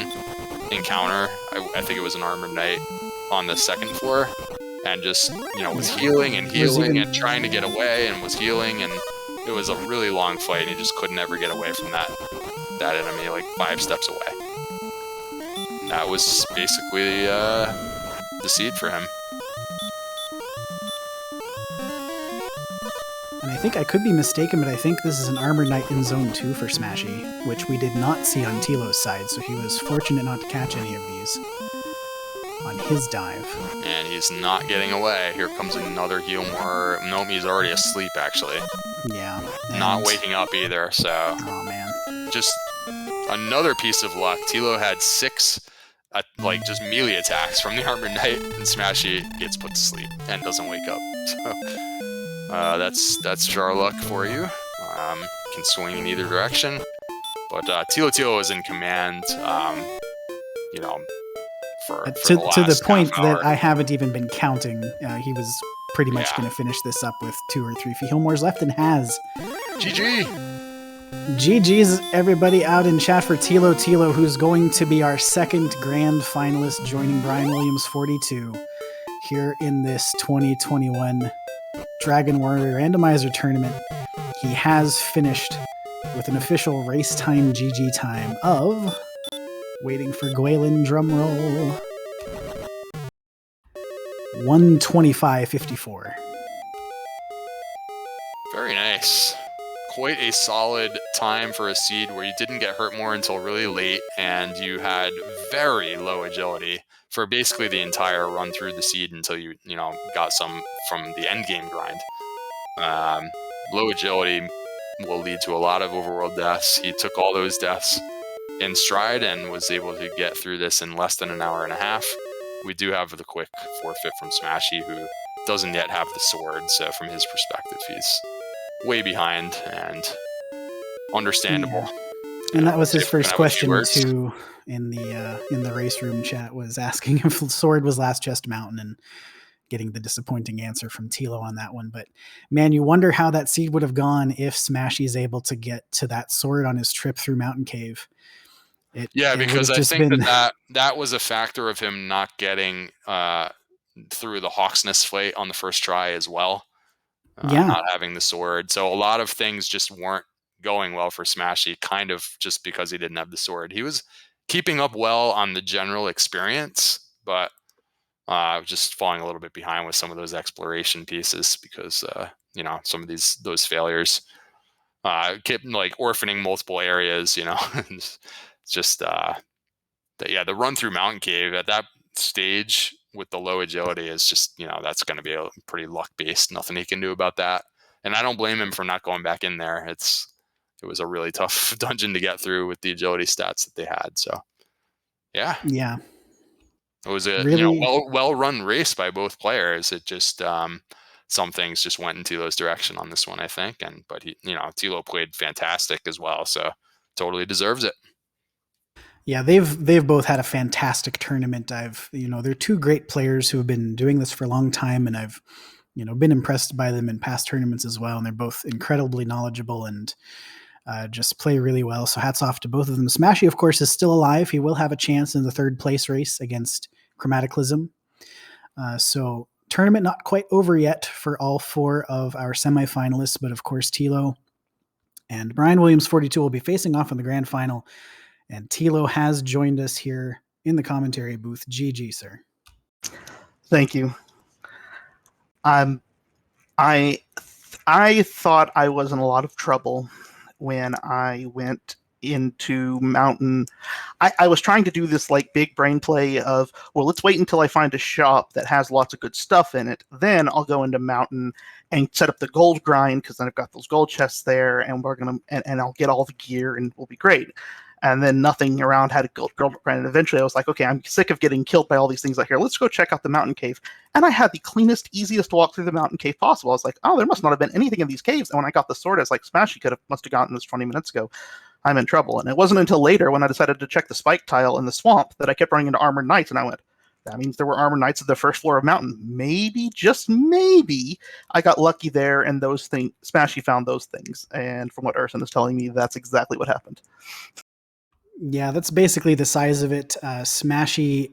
encounter. I think it was an armored knight on the 2nd floor, and just was healing and and trying to get away, and was healing, and it was a really long fight, and he just could never get away from that enemy, like 5 steps away. And that was basically the seed for him. And I think I could be mistaken, but I think this is an Armored Knight in Zone 2 for Smashy, which we did not see on Tilo's side, so he was fortunate not to catch any of these on his dive. And he's not getting away. Here comes another Healmore. Nope, he's already asleep, actually. Yeah. Not waking up either, so... Oh, man. Just another piece of luck. Tilo had 6, just melee attacks from the Armored Knight, and Smashy gets put to sleep and doesn't wake up. So, that's our luck for you. Can swing in either direction. But Thilotilo is in command, for to the point that hour. I haven't even been counting. He was pretty much going to finish this up with 2 or 3 Healmores left, and has. GG! GG's everybody out in chat for Thilotilo, who's going to be our 2nd grand finalist, joining Brian Williams 42 here in this 2021 Dragon Warrior Randomizer tournament. He has finished with an official race time GG time of... Waiting for Gwaelin drumroll. 125.54. Very nice. Quite a solid time for a seed where you didn't get hurt more until really late, and you had very low agility for basically the entire run through the seed until you got some from the end game grind. Low agility will lead to a lot of overworld deaths. He took all those deaths in stride and was able to get through this in less than an hour and a half. We do have the quick forfeit from Smashy, who doesn't yet have the sword, so from his perspective, he's way behind and understandable. Yeah. And that was his first question too in the race room chat, was asking if the sword was last chest mountain, and getting the disappointing answer from Tilo on that one. But man, you wonder how that seed would have gone if Smashy is able to get to that sword on his trip through Mountain Cave. Because I think that was a factor of him not getting through the Hawksness fight on the first try as well. Not having the sword. So a lot of things just weren't going well for Smashy, kind of just because he didn't have the sword. He was keeping up well on the general experience, but just falling a little bit behind with some of those exploration pieces because, some of those failures kept orphaning multiple areas, It's just the run through Mountain Cave at that stage with the low agility is just, that's going to be a pretty luck based. Nothing he can do about that. And I don't blame him for not going back in there. It was a really tough dungeon to get through with the agility stats that they had. So yeah. It was a really well run race by both players. It just some things just went in Tilo's direction on this one, I think. But he, Tilo played fantastic as well, so totally deserves it. Yeah, they've both had a fantastic tournament. They're 2 great players who have been doing this for a long time, and I've been impressed by them in past tournaments as well. And they're both incredibly knowledgeable and just play really well. So hats off to both of them. Smashy, of course, is still alive. He will have a chance in the 3rd place race against Chromaticalism. So tournament not quite over yet for all 4 of our semifinalists, but of course Tilo and Brian Williams 42 will be facing off in the grand final. And Tilo has joined us here in the commentary booth. GG, sir. Thank you. I thought I was in a lot of trouble when I went into Mountain. I was trying to do this big brain play of, well, let's wait until I find a shop that has lots of good stuff in it. Then I'll go into Mountain and set up the gold grind, because then I've got those gold chests there, and and I'll get all the gear and we'll be great. And then nothing around had a gold grind. And eventually I was like, okay, I'm sick of getting killed by all these things out here. Let's go check out the Mountain Cave. And I had the cleanest, easiest walk through the Mountain Cave possible. I was like, oh, there must not have been anything in these caves. And when I got the sword, I was like, Smashy must have gotten this 20 minutes ago. I'm in trouble. And it wasn't until later when I decided to check the spike tile in the swamp that I kept running into Armored Knights, and I went, That means there were armor knights at the first floor of mountain. Maybe, just maybe, I got lucky there, and those things, Smashy found those things. And from what Urson is telling me, that's exactly what happened. Yeah, that's basically the size of it. Smashy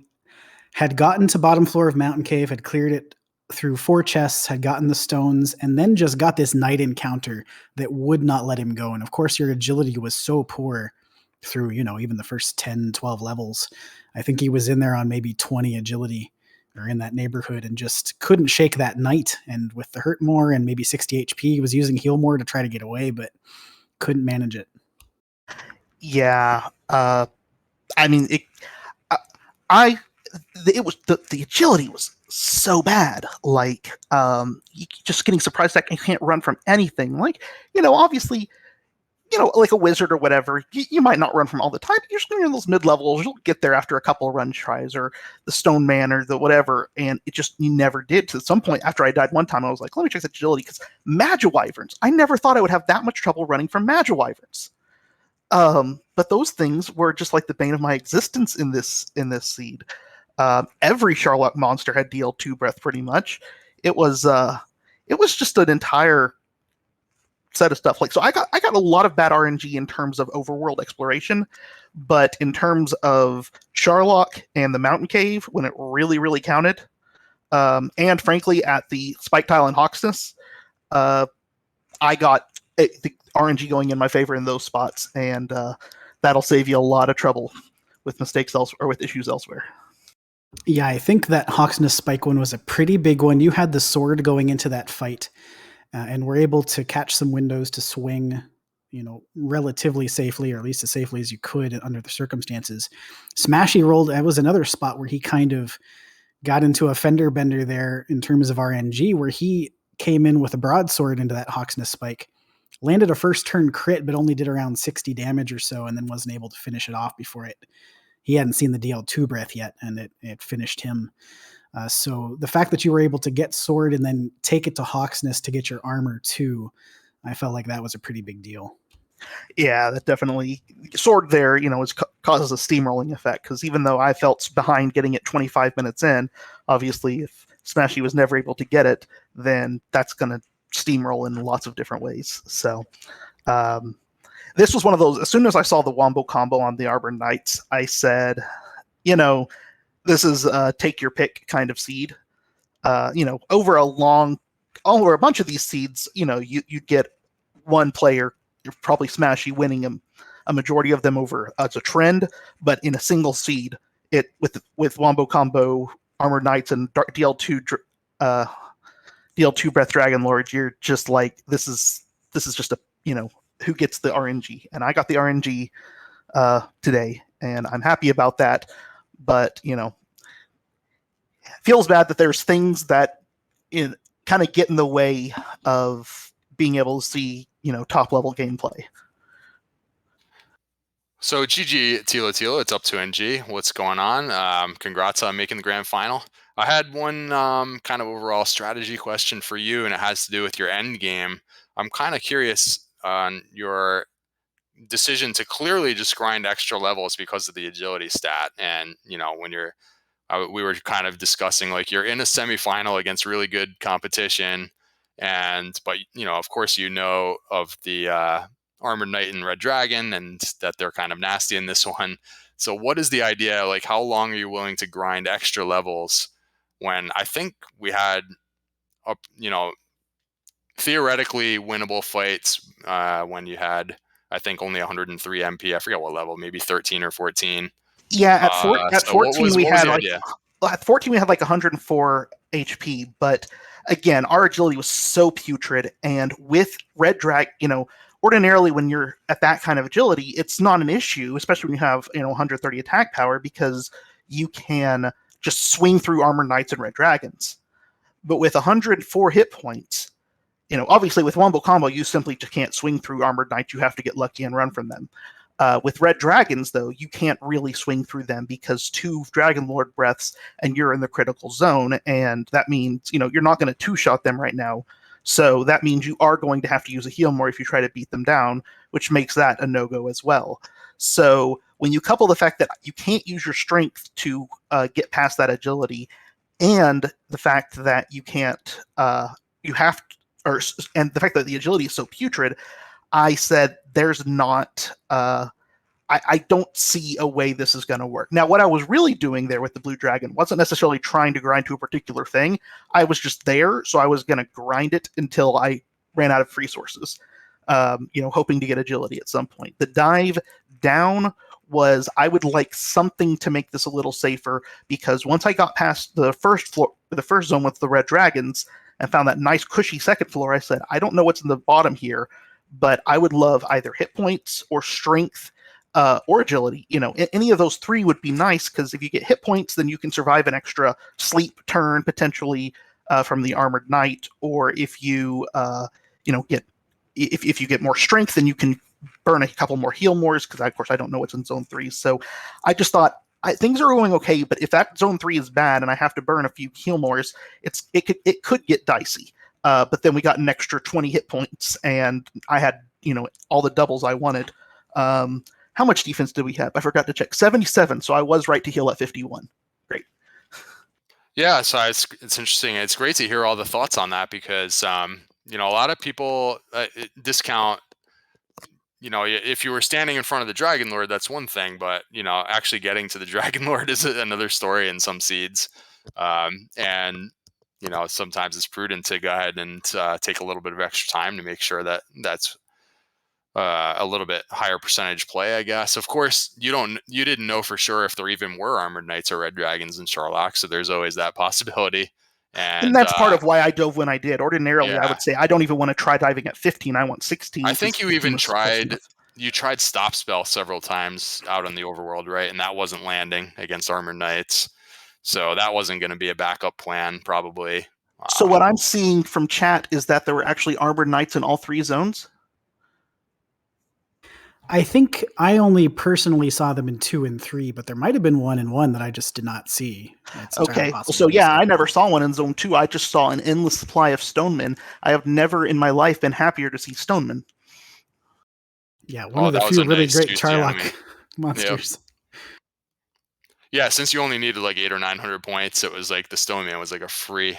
had gotten to bottom floor of Mountain Cave, had cleared it through 4 chests, had gotten the stones, and then just got this night encounter that would not let him go. And of course, your agility was so poor through, even the first 10, 12 levels. I think he was in there on maybe 20 agility or in that neighborhood and just couldn't shake that night. And with the hurt more and maybe 60 HP, he was using heal more to try to get away, but couldn't manage it. Yeah. I mean, it was the agility was so bad. Like, just getting surprised that you can't run from anything. Like, obviously, like a wizard or whatever, you might not run from all the time, but you're just going in those mid-levels, you'll get there after a couple of run tries, or the stone man or the whatever, and you never did. To some point, after I died one time, I was like, let me check the agility, because Magiwyverns, I never thought I would have that much trouble running from Magiwyverns. But those things were just like the bane of my existence in this seed. Every Sharlock monster had DL2 breath pretty much. It was just an entire set of stuff. Like, so I got a lot of bad RNG in terms of overworld exploration, but in terms of Sharlock and the Mountain Cave, when it really, really counted, and frankly at the Spike Tile and Hawksness, I got the RNG going in my favor in those spots, and that'll save you a lot of trouble with mistakes or with issues elsewhere. Yeah, I think that Hawksness Spike one was a pretty big one. You had the sword going into that fight, and were able to catch some windows to swing, relatively safely, or at least as safely as you could under the circumstances. Smashy rolled. That was another spot where he kind of got into a fender bender there in terms of RNG, where he came in with a broadsword into that Hawksness Spike, landed a first turn crit, but only did around 60 damage or so, and then wasn't able to finish it off before he hadn't seen the DL2 breath yet, and it finished him. So the fact that you were able to get sword and then take it to Hawksness to get your armor too, I felt like that was a pretty big deal. Yeah, that definitely, sword there, causes a steamrolling effect, because even though I felt behind getting it 25 minutes in, obviously if Smashy was never able to get it, then that's going to steamroll in lots of different ways. So this was one of those, as soon as I saw the Wombo combo on the Arbor Knights, I said, this is a take your pick kind of seed. Over a bunch of these seeds, you'd get one player, probably Smashy, winning a majority of them over as a trend, but in a single seed, with Wombo combo, Armored Knights, and DL2 Breath Dragon Lord, you're just like, this is just a, who gets the RNG, and I got the RNG today, and I'm happy about that. But feels bad that there's things that kind of get in the way of being able to see top level gameplay. So GG Thilotilo, it's up to NG. What's going on? Congrats on making the grand final. I had one kind of overall strategy question for you, and it has to do with your end game. I'm kind of curious on your decision to clearly just grind extra levels because of the agility stat. And when we were kind of discussing, like, you're in a semifinal against really good competition, but of course of the Armored Knight and Red Dragon, and that they're kind of nasty in this one. So what is the idea? Like, how long are you willing to grind extra levels when I think we had theoretically winnable fights when you had, I think, only 103 MP. I forget what level, maybe 13 or 14. Yeah, at 14 we had like idea? At 14 we had like 104 HP, but again, our agility was so putrid, and with Red Dragon, ordinarily when you're at that kind of agility, it's not an issue, especially when you have 130 attack power, because you can just swing through Armored Knights and Red Dragons. But with 104 hit points, obviously with Wombo combo, you simply just can't swing through Armored Knights. You have to get lucky and run from them. With Red Dragons, though, you can't really swing through them because 2 Dragon Lord breaths and you're in the critical zone, and that means you're not going to 2-shot them right now. So that means you are going to have to use a heal more if you try to beat them down, which makes that a no-go as well. So when you couple the fact that you can't use your strength to get past that agility, and the fact that you can't, you have, and the fact that the agility is so putrid, I said there's not. I don't see a way this is going to work. Now, what I was really doing there with the Blue Dragon wasn't necessarily trying to grind to a particular thing. I was just there, so I was going to grind it until I ran out of resources, hoping to get agility at some point. The dive down was, I would like something to make this a little safer, because once I got past the first floor, the first zone with the red dragons, and found that nice cushy second floor, I said, I don't know what's in the bottom here, but I would love either hit points or strength, or agility. Any of those three would be nice, because if you get hit points, then you can survive an extra sleep turn potentially from the armored knight, or if you get if you get more strength, then you can burn a couple more heal mores, because of course I don't know what's in zone 3. So I just thought, things are going okay, but if that zone 3 is bad and I have to burn a few heal mores, it could get dicey. But then we got an extra 20 hit points, and I had all the doubles I wanted. How much defense did we have? I forgot to check. 77. So I was right to heal at 51. Great. Yeah, so it's interesting. It's great to hear all the thoughts on that, because a lot of people discount. If you were standing in front of the Dragon Lord, that's one thing, but actually getting to the Dragon Lord is another story in some seeds. And sometimes it's prudent to go ahead and take a little bit of extra time to make sure that that's a little bit higher percentage play, I guess. Of course, you didn't know for sure if there even were armored knights or red dragons in Sherlock, so there's always that possibility. And that's part of why I dove when I did. Ordinarily, I would say I don't even want to try diving at 15. I want 16. I think you even tried stop spell several times out in the overworld, right? And that wasn't landing against armored knights, so that wasn't going to be a backup plan, probably. So what I'm seeing from chat is that there were actually armored knights in all 3 zones. I think I only personally saw them in 2 and 3, but there might have been 1 and 1 that I just did not see. Okay, so yeah, I never saw one in Zone 2. I just saw an endless supply of stonemen. I have never in my life been happier to see stonemen. Yeah, one of the few really great Charlock monsters. Yep. Yeah, since you only needed like 800 or 900 points, it was like the stoneman was like a free.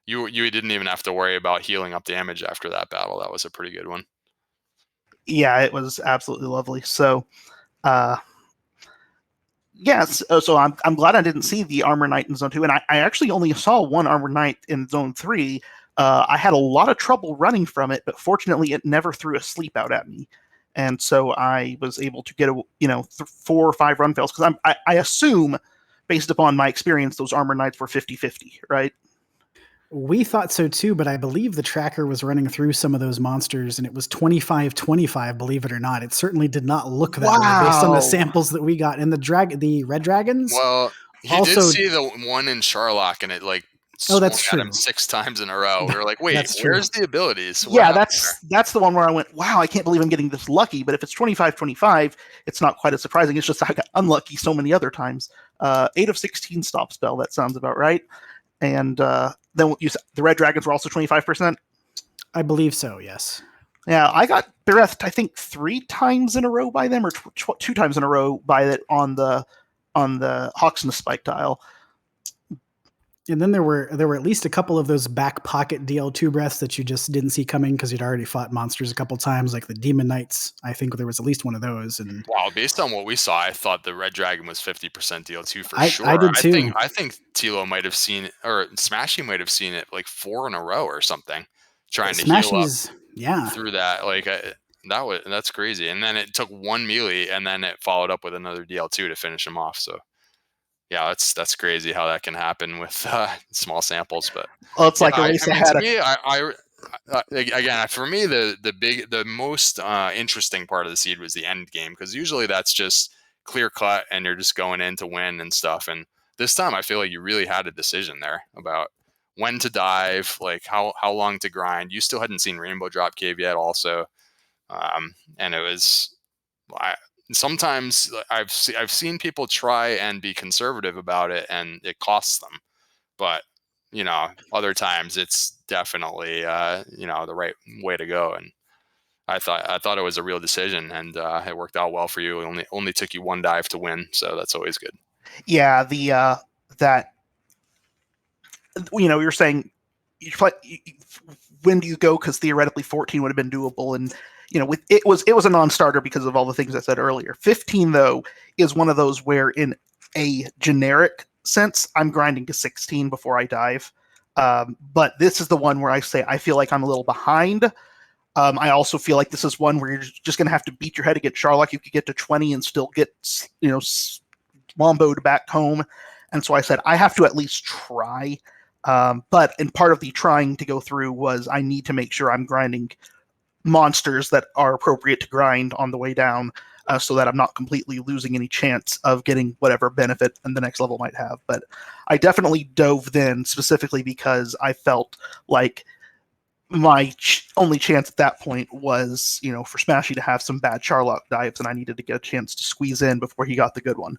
You didn't even have to worry about healing up damage after that battle. That was a pretty good one. Yeah, it was absolutely lovely. So, yes. So I'm glad I didn't see the Armor Knight in Zone 2, and I actually only saw one Armor Knight in Zone 3. I had a lot of trouble running from it, but fortunately, it never threw a sleep out at me, and so I was able to get 4 or 5 run fails, because I assume, based upon my experience, those Armor Knights were 50-50, right? We thought so too, but I believe the tracker was running through some of those monsters, and it was 25-25, believe it or not. It certainly did not look that way based on the samples that we got. And the red dragons? Well, he did see the one in Sherlock, and it that's true. at him 6 times in a row. We were like, wait, where's the abilities? Yeah, that's the one where I went, wow, I can't believe I'm getting this lucky. But if it's 25-25, it's not quite as surprising. It's just I got unlucky so many other times. 8 of 16 stop spell, that sounds about right. And then the red dragons were also 25%? I believe so, yes. Yeah, I got bereft, I think, 3 times in a row by them, or 2 times in a row by it on the Hawks and the Spike tile. And then there were at least a couple of those back pocket DL2 breaths that you just didn't see coming because you'd already fought monsters a couple times, like the Demon Knights. I think there was at least one of those. And wow, based on what we saw, I thought the Red Dragon was 50% DL2 for sure. I did too. I think Tilo might have seen it, or Smashy might have seen it like 4 in a row or something, trying to heal up through that. Like that's crazy. And then it took 1 melee, and then it followed up with another DL2 to finish him off. So. Yeah, that's crazy how that can happen with small samples, but it's like again, for me, the most interesting part of the seed was the end game, because usually that's just clear cut and you're just going in to win and stuff. And this time, I feel like you really had a decision there about when to dive, like how long to grind. You still hadn't seen Rainbow Drop Cave yet, also, and it was. Sometimes I've seen people try and be conservative about it, and it costs them. But other times it's definitely the right way to go. And I thought it was a real decision, and it worked out well for you. It only took you one dive to win, so that's always good. Yeah, that you're saying when do you go? Because theoretically 14 would have been doable, and it was a non-starter because of all the things I said earlier. 15 though is one of those where, in a generic sense, I'm grinding to 16 before I dive. But this is the one where I say I feel like I'm a little behind. I also feel like this is one where you're just going to have to beat your head against Sharlock. You could get to 20 and still get womboed back home. And so I said I have to at least try. But in part of the trying to go through was I need to make sure I'm grinding monsters that are appropriate to grind on the way down, so that I'm not completely losing any chance of getting whatever benefit the next level might have. But I definitely dove then specifically because I felt like my only chance at that point was, for Smashy to have some bad Charlock dives, and I needed to get a chance to squeeze in before he got the good one.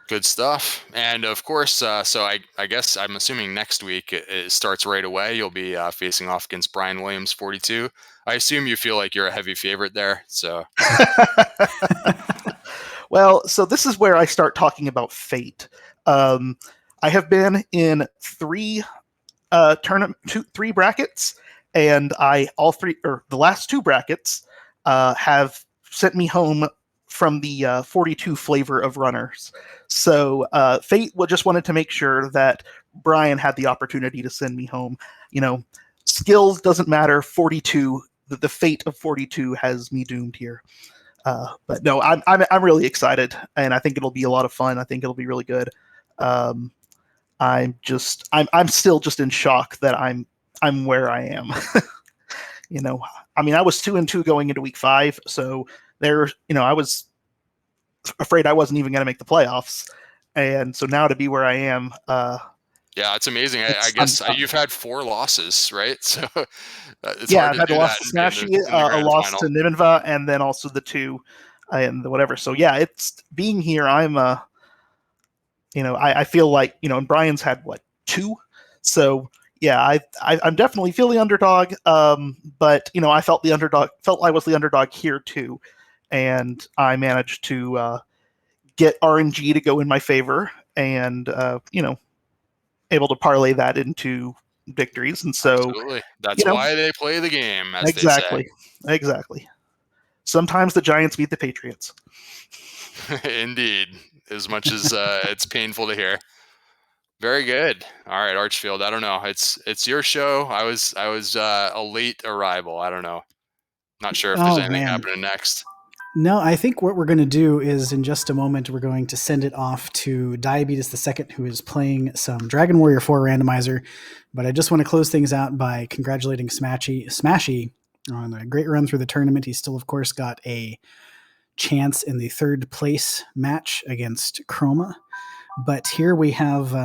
Good stuff. And of course, so I guess I'm assuming next week it starts right away. You'll be facing off against Brian Williams, 42. I assume you feel like you're a heavy favorite there. So, well, so this is where I start talking about fate. I have been in three brackets, and the last two brackets have sent me home from the 42 flavor of runners. So fate just wanted to make sure that Brian had the opportunity to send me home. Skills doesn't matter. 42, the fate of 42 has me doomed here. But no, I'm really excited, and I think it'll be a lot of fun. I think it'll be really good. I'm still just in shock that I'm where I am. I was 2-2 going into week 5, so I was afraid I wasn't even going to make the playoffs, and so now to be where I am. Yeah, it's amazing. I guess you've had 4 losses, right? So it's yeah, hard I've had to a do loss that to Smashy, in the a grand loss final. to Nivenva, and then also the 2 and the whatever. So yeah, it's being here. I'm I feel like and Brian's had 2, so yeah, I'm definitely feel the underdog. But I felt I was the underdog here too, and I managed to get RNG to go in my favor, and able to parlay that into victories. And so Absolutely, that's why they play the game, as exactly, they say. Exactly. Sometimes the Giants beat the Patriots. Indeed, as much as it's painful to hear. Very good. All right, Archfield. I don't know. It's your show. I was a late arrival. I don't know. Not sure if there's anything happening next. No, I think what we're going to do is in just a moment, we're going to send it off to Diabetes the Second, who is playing some Dragon Warrior 4 randomizer. But I just want to close things out by congratulating Smashy on a great run through the tournament. He still, of course, got a chance in the 3rd place match against Chroma. But here we have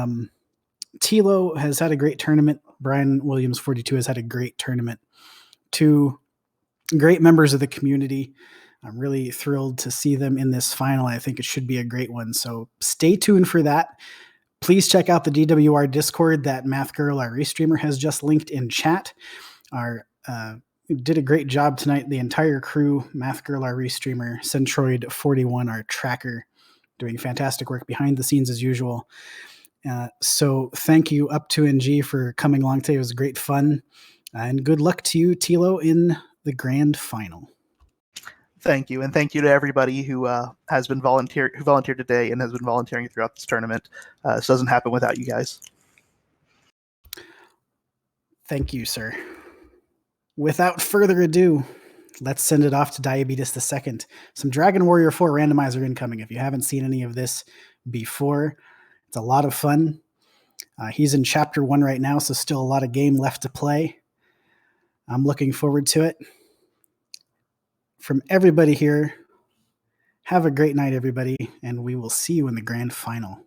Tilo has had a great tournament. Brian Williams 42 has had a great tournament. 2 great members of the community. I'm really thrilled to see them in this final. I think it should be a great one. So stay tuned for that. Please check out the DWR Discord that Math Girl, our restreamer, has just linked in chat. Did a great job tonight. The entire crew, Math Girl, our restreamer, Centroid 41, our tracker, doing fantastic work behind the scenes as usual. So thank you up to NG for coming along today. It was great fun. And good luck to you, Tilo, in the grand final. Thank you, and thank you to everybody who has been volunteered today and has been volunteering throughout this tournament. This doesn't happen without you guys. Thank you, sir. Without further ado, let's send it off to Diabetes the Second. Some Dragon Warrior 4 randomizer incoming. If you haven't seen any of this before, it's a lot of fun. He's in Chapter 1 right now, so still a lot of game left to play. I'm looking forward to it. From everybody here, have a great night, everybody, and we will see you in the grand final.